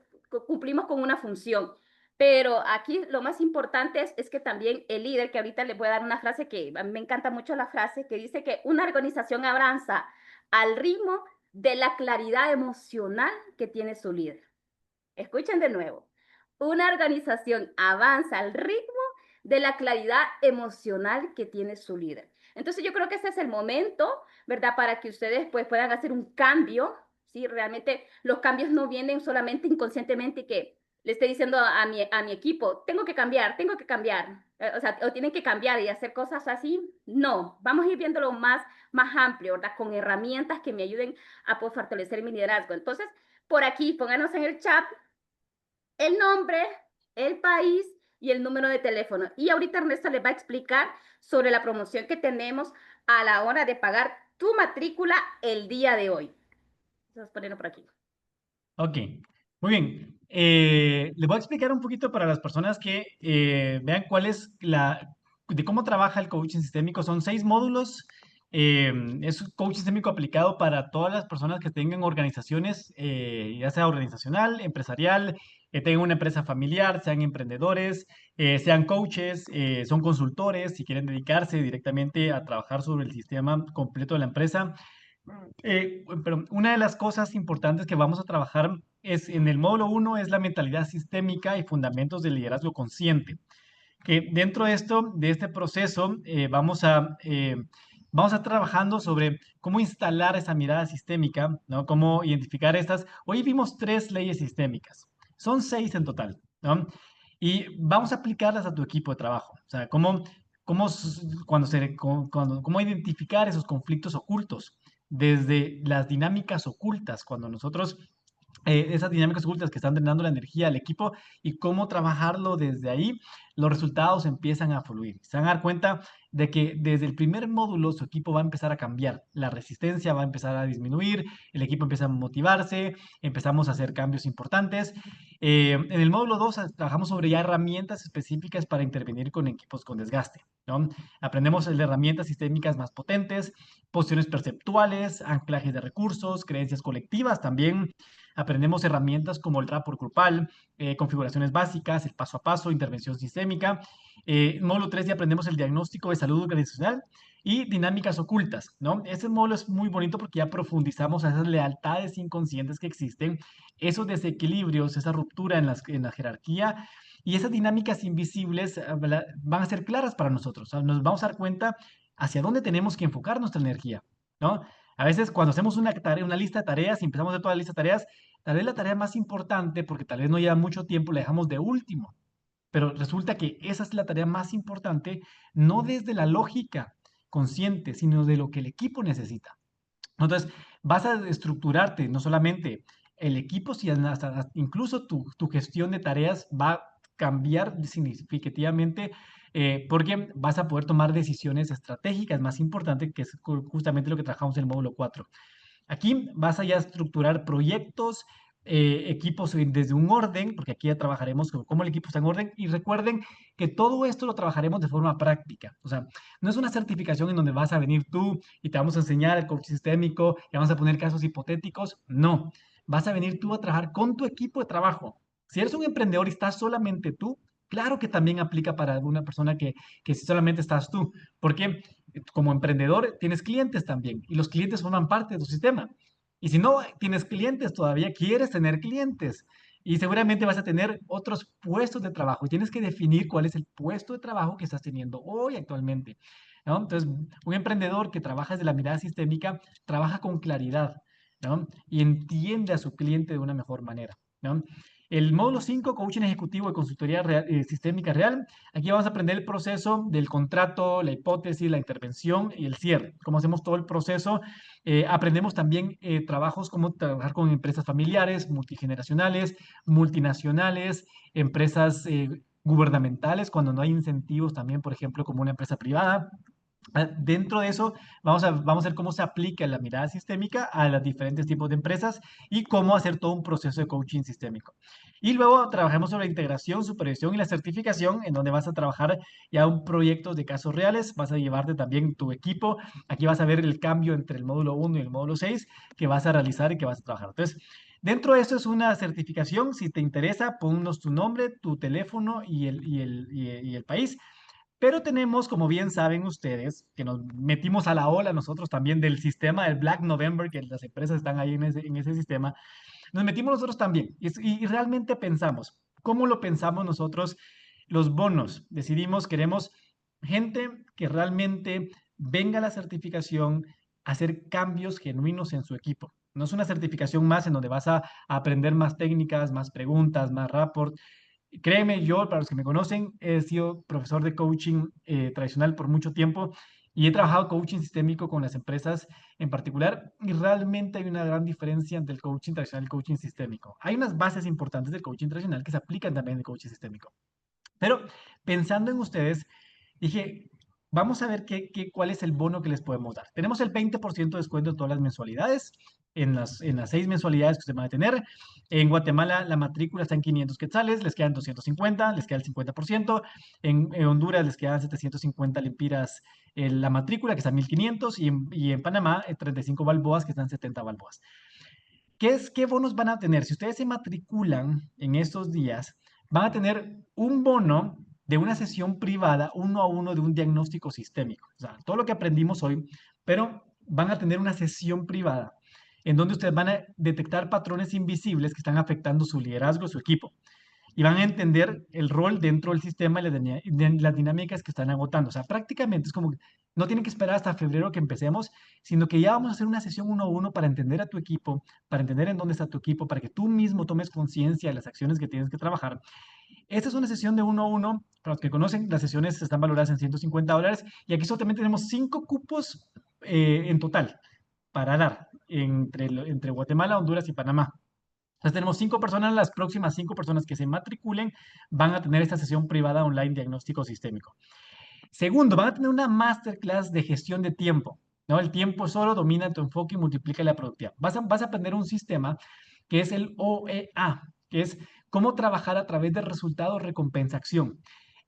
cumplimos con una función. Pero aquí lo más importante es que también el líder, que ahorita le voy a dar una frase que a mí me encanta mucho la frase, que dice que una organización avanza al ritmo de la claridad emocional que tiene su líder. Escuchen de nuevo. Una organización avanza al ritmo de la claridad emocional que tiene su líder. Entonces yo creo que ese es el momento, ¿verdad? Para que ustedes pues puedan hacer un cambio, ¿sí? Realmente los cambios no vienen solamente inconscientemente que le esté diciendo a mi equipo, tengo que cambiar, o sea, o tienen que cambiar y hacer cosas así. No, vamos a ir viéndolo más amplio, ¿verdad? Con herramientas que me ayuden a pues, fortalecer mi liderazgo. Entonces, por aquí, pónganos en el chat el nombre, el país y el número de teléfono. Y ahorita Ernesto les va a explicar sobre la promoción que tenemos a la hora de pagar tu matrícula el día de hoy. Vamos a ponerlo por aquí. Ok, muy bien. Les voy a explicar un poquito para las personas que vean cuál es de cómo trabaja el coaching sistémico. Son 6 módulos. Es un coaching sistémico aplicado para todas las personas que tengan organizaciones, ya sea organizacional, empresarial, tengan una empresa familiar, sean emprendedores, sean coaches, son consultores, si quieren dedicarse directamente a trabajar sobre el sistema completo de la empresa. Pero una de las cosas importantes que vamos a trabajar es en el módulo 1 es la mentalidad sistémica y fundamentos del liderazgo consciente. Que dentro de esto, de este proceso, vamos a trabajando sobre cómo instalar esa mirada sistémica, ¿no? Cómo identificar estas. Hoy vimos 3 leyes sistémicas, son 6 en total, ¿no? Y vamos a aplicarlas a tu equipo de trabajo. O sea, cómo identificar esos conflictos ocultos desde las dinámicas ocultas, cuando nosotros esas dinámicas ocultas que están drenando la energía al equipo y cómo trabajarlo desde ahí, los resultados empiezan a fluir. Se van a dar cuenta de que desde el primer módulo su equipo va a empezar a cambiar, la resistencia va a empezar a disminuir, el equipo empieza a motivarse, empezamos a hacer cambios importantes. En el módulo 2 trabajamos sobre ya herramientas específicas para intervenir con equipos con desgaste, ¿no? Aprendemos de herramientas sistémicas más potentes, posiciones perceptuales, anclajes de recursos, creencias colectivas también. Aprendemos herramientas como el rapport grupal, configuraciones básicas, el paso a paso, intervención sistémica. Módulo 3 ya aprendemos el diagnóstico de salud organizacional y dinámicas ocultas, ¿no? Este módulo es muy bonito porque ya profundizamos a esas lealtades inconscientes que existen, esos desequilibrios, esa ruptura en la jerarquía y esas dinámicas invisibles van a ser claras para nosotros. O sea, nos vamos a dar cuenta hacia dónde tenemos que enfocar nuestra energía, ¿no? A veces cuando hacemos una tarea, una lista de tareas y empezamos a hacer toda la lista de tareas, tal vez la tarea más importante, porque tal vez no lleva mucho tiempo, la dejamos de último. Pero resulta que esa es la tarea más importante, no desde la lógica consciente, sino de lo que el equipo necesita. Entonces, vas a estructurarte no solamente el equipo, si incluso tu gestión de tareas va a cambiar significativamente porque vas a poder tomar decisiones estratégicas más importantes, que es justamente lo que trabajamos en el módulo 4. Aquí vas a ya estructurar proyectos, equipos desde un orden, porque aquí ya trabajaremos cómo el equipo está en orden. Y recuerden que todo esto lo trabajaremos de forma práctica. O sea, no es una certificación en donde vas a venir tú y te vamos a enseñar el coaching sistémico y vamos a poner casos hipotéticos. No, vas a venir tú a trabajar con tu equipo de trabajo. Si eres un emprendedor y estás solamente tú, claro que también aplica para alguna persona que si solamente estás tú. Porque como emprendedor tienes clientes también y los clientes forman parte de tu sistema. Y si no tienes clientes, todavía quieres tener clientes y seguramente vas a tener otros puestos de trabajo y tienes que definir cuál es el puesto de trabajo que estás teniendo hoy actualmente, ¿no? Entonces, un emprendedor que trabaja desde la mirada sistémica trabaja con claridad, ¿no? Y entiende a su cliente de una mejor manera, ¿no? El módulo 5, coaching ejecutivo de consultoría sistémica real. Aquí vamos a aprender el proceso del contrato, la hipótesis, la intervención y el cierre. Cómo hacemos todo el proceso. Aprendemos también trabajos como trabajar con empresas familiares, multigeneracionales, multinacionales, empresas gubernamentales, cuando no hay incentivos también, por ejemplo, como una empresa privada. Dentro de eso, vamos a ver cómo se aplica la mirada sistémica a los diferentes tipos de empresas y cómo hacer todo un proceso de coaching sistémico. Y luego trabajamos sobre la integración, supervisión y la certificación, en donde vas a trabajar ya un proyecto de casos reales, vas a llevarte también tu equipo. Aquí vas a ver el cambio entre el módulo 1 y el módulo 6 que vas a realizar y que vas a trabajar. Entonces, dentro de eso es una certificación. Si te interesa, ponnos tu nombre, tu teléfono y el país. Pero tenemos, como bien saben ustedes, que nos metimos a la ola nosotros también del sistema del Black November, que las empresas están ahí en ese sistema, nos metimos nosotros también y realmente pensamos, ¿cómo lo pensamos nosotros? Los bonos, decidimos, queremos gente que realmente venga a la certificación a hacer cambios genuinos en su equipo. No es una certificación más en donde vas a aprender más técnicas, más preguntas, más rapport. Créeme, yo, para los que me conocen, he sido profesor de coaching tradicional por mucho tiempo y he trabajado coaching sistémico con las empresas en particular y realmente hay una gran diferencia entre el coaching tradicional y el coaching sistémico. Hay unas bases importantes del coaching tradicional que se aplican también en el coaching sistémico. Pero pensando en ustedes, dije, vamos a ver cuál es el bono que les podemos dar. Tenemos el 20% de descuento en todas las mensualidades, en las 6 mensualidades que ustedes van a tener. En Guatemala la matrícula está en 500 quetzales, les quedan 250, les queda el 50%. En Honduras les quedan 750 lempiras la matrícula, que está en 1500, y en Panamá 35 balboas, que están 70 balboas. ¿Qué bonos van a tener? Si ustedes se matriculan en estos días, van a tener un bono de una sesión privada, uno a uno, de un diagnóstico sistémico. O sea, todo lo que aprendimos hoy, pero van a tener una sesión privada en donde ustedes van a detectar patrones invisibles que están afectando su liderazgo, su equipo, y van a entender el rol dentro del sistema y las dinámicas que están agotando. O sea, prácticamente es como que no tienen que esperar hasta febrero que empecemos, sino que ya vamos a hacer una sesión uno a uno para entender a tu equipo, para entender en dónde está tu equipo, para que tú mismo tomes conciencia de las acciones que tienes que trabajar. Esta es una sesión de uno a uno. Para los que conocen, las sesiones están valoradas en $150 y aquí solamente tenemos 5 cupos en total para dar entre Guatemala, Honduras y Panamá. Entonces tenemos 5 personas, las próximas 5 personas que se matriculen van a tener esta sesión privada online diagnóstico sistémico. Segundo, van a tener una masterclass de gestión de tiempo, ¿no? El tiempo solo domina tu enfoque y multiplica la productividad. Vas a aprender un sistema que es el OEA, que es cómo trabajar a través de resultados, recompensa, acción.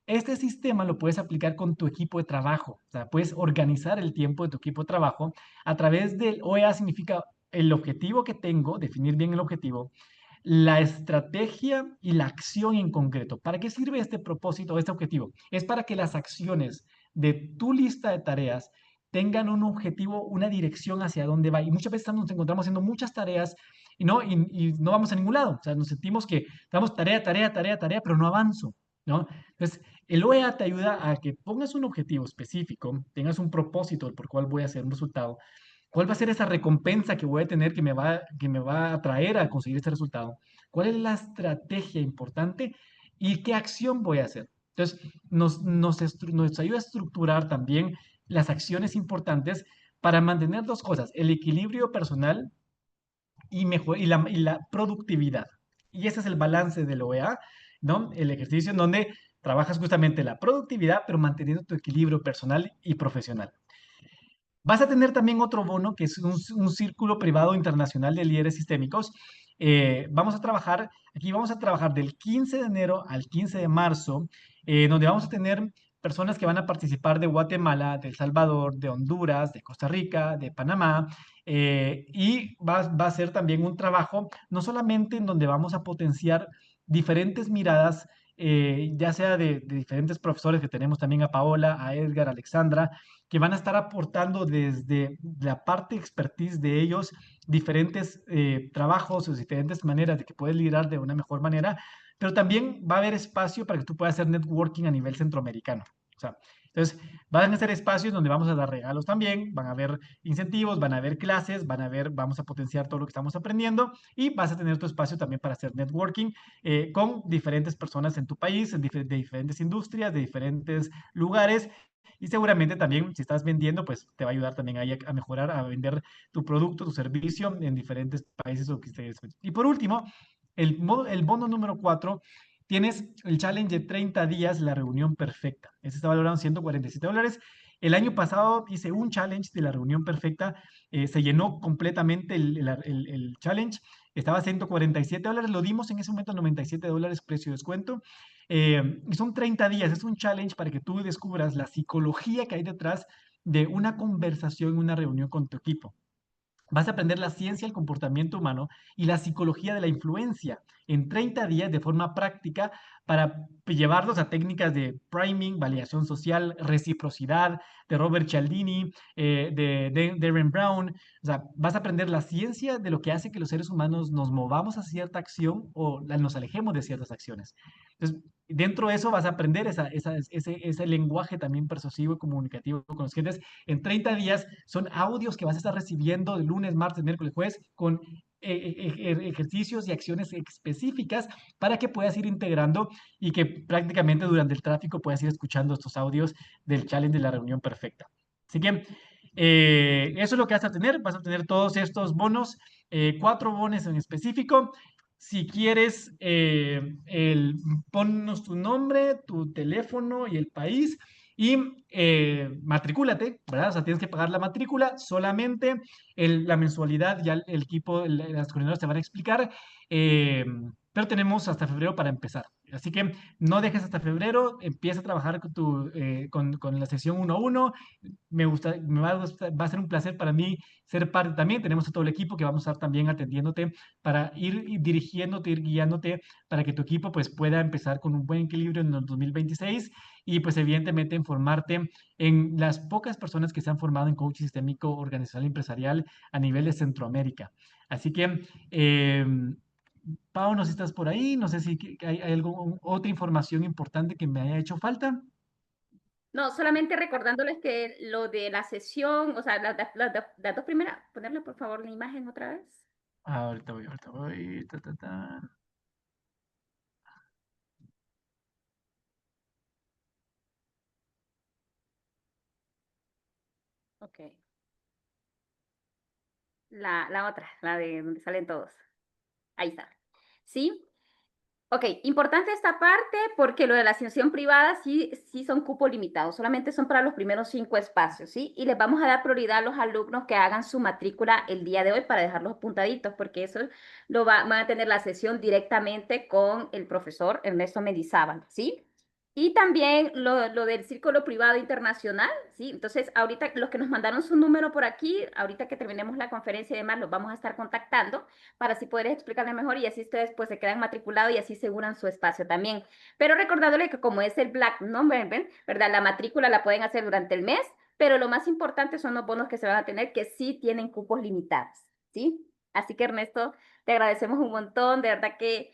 Este sistema lo puedes aplicar con tu equipo de trabajo, o sea, puedes organizar el tiempo de tu equipo de trabajo a través del OEA. Significa el objetivo que tengo, definir bien el objetivo, la estrategia y la acción en concreto. ¿Para qué sirve este propósito, este objetivo? Es para que las acciones de tu lista de tareas tengan un objetivo, una dirección hacia dónde va. Y muchas veces nos encontramos haciendo muchas tareas y no vamos a ningún lado. O sea, nos sentimos que damos tarea, tarea, tarea, tarea, pero no avanzo, ¿no? Entonces, el OEA te ayuda a que pongas un objetivo específico, tengas un propósito por cual voy a hacer un resultado. ¿Cuál va a ser esa recompensa que voy a tener que me va a traer a conseguir este resultado? ¿Cuál es la estrategia importante y qué acción voy a hacer? Entonces, nos ayuda a estructurar también las acciones importantes para mantener dos cosas: el equilibrio personal y la productividad. Y ese es el balance del OEA, ¿no? El ejercicio en donde trabajas justamente la productividad, pero manteniendo tu equilibrio personal y profesional. Vas a tener también otro bono que es un círculo privado internacional de líderes sistémicos. Aquí vamos a trabajar del 15 de enero al 15 de marzo, donde vamos a tener personas que van a participar de Guatemala, de El Salvador, de Honduras, de Costa Rica, de Panamá, y va a ser también un trabajo, no solamente en donde vamos a potenciar diferentes miradas, ya sea de diferentes profesores que tenemos también a Paola, a Edgar, a Alexandra, que van a estar aportando desde la parte expertise de ellos diferentes trabajos o diferentes maneras de que puedes liderar de una mejor manera, pero también va a haber espacio para que tú puedas hacer networking a nivel centroamericano. O sea, entonces, van a ser espacios donde vamos a dar regalos también, van a haber incentivos, van a haber clases, vamos a potenciar todo lo que estamos aprendiendo y vas a tener tu espacio también para hacer networking con diferentes personas en tu país, de diferentes industrias, de diferentes lugares y seguramente también, si estás vendiendo, pues te va a ayudar también ahí a mejorar, a vender tu producto, tu servicio en diferentes países o que estés. Y por último, el bono número 4, tienes el challenge de 30 días, la reunión perfecta. Ese está valorado en $147. El año pasado hice un challenge de la reunión perfecta, se llenó completamente el challenge, estaba a $147, lo dimos en ese momento $97 precio de descuento. Y son 30 días, es un challenge para que tú descubras la psicología que hay detrás de una conversación, una reunión con tu equipo. Vas a aprender la ciencia del comportamiento humano y la psicología de la influencia en 30 días de forma práctica para llevarlos a técnicas de priming, validación social, reciprocidad, de Robert Cialdini, de Darren Brown. O sea, vas a aprender la ciencia de lo que hace que los seres humanos nos movamos a cierta acción o nos alejemos de ciertas acciones. Entonces, dentro de eso vas a aprender ese lenguaje también persuasivo y comunicativo con los clientes. En 30 días son audios que vas a estar recibiendo de lunes, martes, miércoles, jueves con ejercicios y acciones específicas para que puedas ir integrando y que prácticamente durante el tráfico puedas ir escuchando estos audios del challenge de la reunión perfecta. Así que eso es lo que vas a tener todos estos bonos, 4 bonos en específico. Si quieres, ponnos tu nombre, tu teléfono y el país y matricúlate, ¿verdad? O sea, tienes que pagar la matrícula, solamente la mensualidad, ya el equipo, las coordinadoras te van a explicar, pero tenemos hasta febrero para empezar. Así que no dejes hasta febrero, empieza a trabajar con la sesión 1-1. Va a ser un placer para mí ser parte también. Tenemos a todo el equipo que vamos a estar también atendiéndote para ir dirigiéndote, ir guiándote para que tu equipo pues pueda empezar con un buen equilibrio en el 2026 y pues evidentemente informarte en las pocas personas que se han formado en coaching sistémico organizacional y empresarial a nivel de Centroamérica. Así que, Pau, no sé si estás por ahí, no sé si hay otra información importante que me haya hecho falta. No, solamente recordándoles que lo de la sesión, o sea, las dos primeras, ponerle por favor la imagen otra vez. Ahorita voy, ahorita voy. Ta, ta, ta. Ok. La otra, la de donde salen todos. Ahí está. ¿Sí? Ok, importante esta parte porque lo de la asignación privada sí son cupos limitados, solamente son para los primeros 5 espacios, ¿sí? Y les vamos a dar prioridad a los alumnos que hagan su matrícula el día de hoy para dejarlos apuntaditos, porque eso van a tener la sesión directamente con el profesor Ernesto Mendizábal, ¿sí? Y también lo del círculo privado internacional, ¿sí? Entonces, ahorita los que nos mandaron su número por aquí, ahorita que terminemos la conferencia y demás, los vamos a estar contactando para así poder explicarles mejor y así ustedes pues se quedan matriculados y así aseguran su espacio también. Pero recordándole que como es el Black Number, ¿verdad? La matrícula la pueden hacer durante el mes, pero lo más importante son los bonos que se van a tener que sí tienen cupos limitados, ¿sí? Así que Ernesto, te agradecemos un montón, de verdad que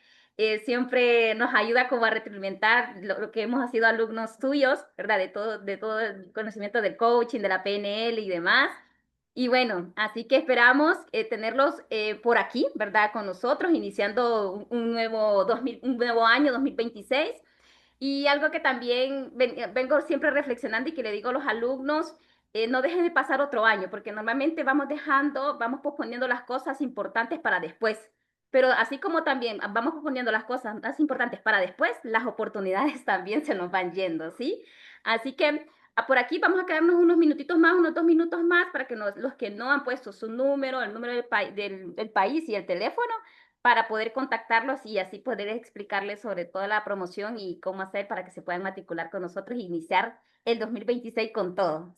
siempre nos ayuda como a retroalimentar lo que hemos sido alumnos tuyos, ¿verdad? De todo el conocimiento del coaching, de la PNL y demás. Y bueno, así que esperamos tenerlos por aquí, ¿verdad? Con nosotros, iniciando un nuevo, un nuevo año, 2026. Y algo que también vengo siempre reflexionando y que le digo a los alumnos, no dejen de pasar otro año, porque normalmente vamos posponiendo las cosas importantes para después. Pero así como también vamos posponiendo las cosas más importantes para después, las oportunidades también se nos van yendo, ¿sí? Así que por aquí vamos a quedarnos unos minutitos más, unos 2 minutos más, para que los que no han puesto su número, el número del país y el teléfono, para poder contactarlos y así poder explicarles sobre toda la promoción y cómo hacer para que se puedan matricular con nosotros e iniciar el 2026 con todo.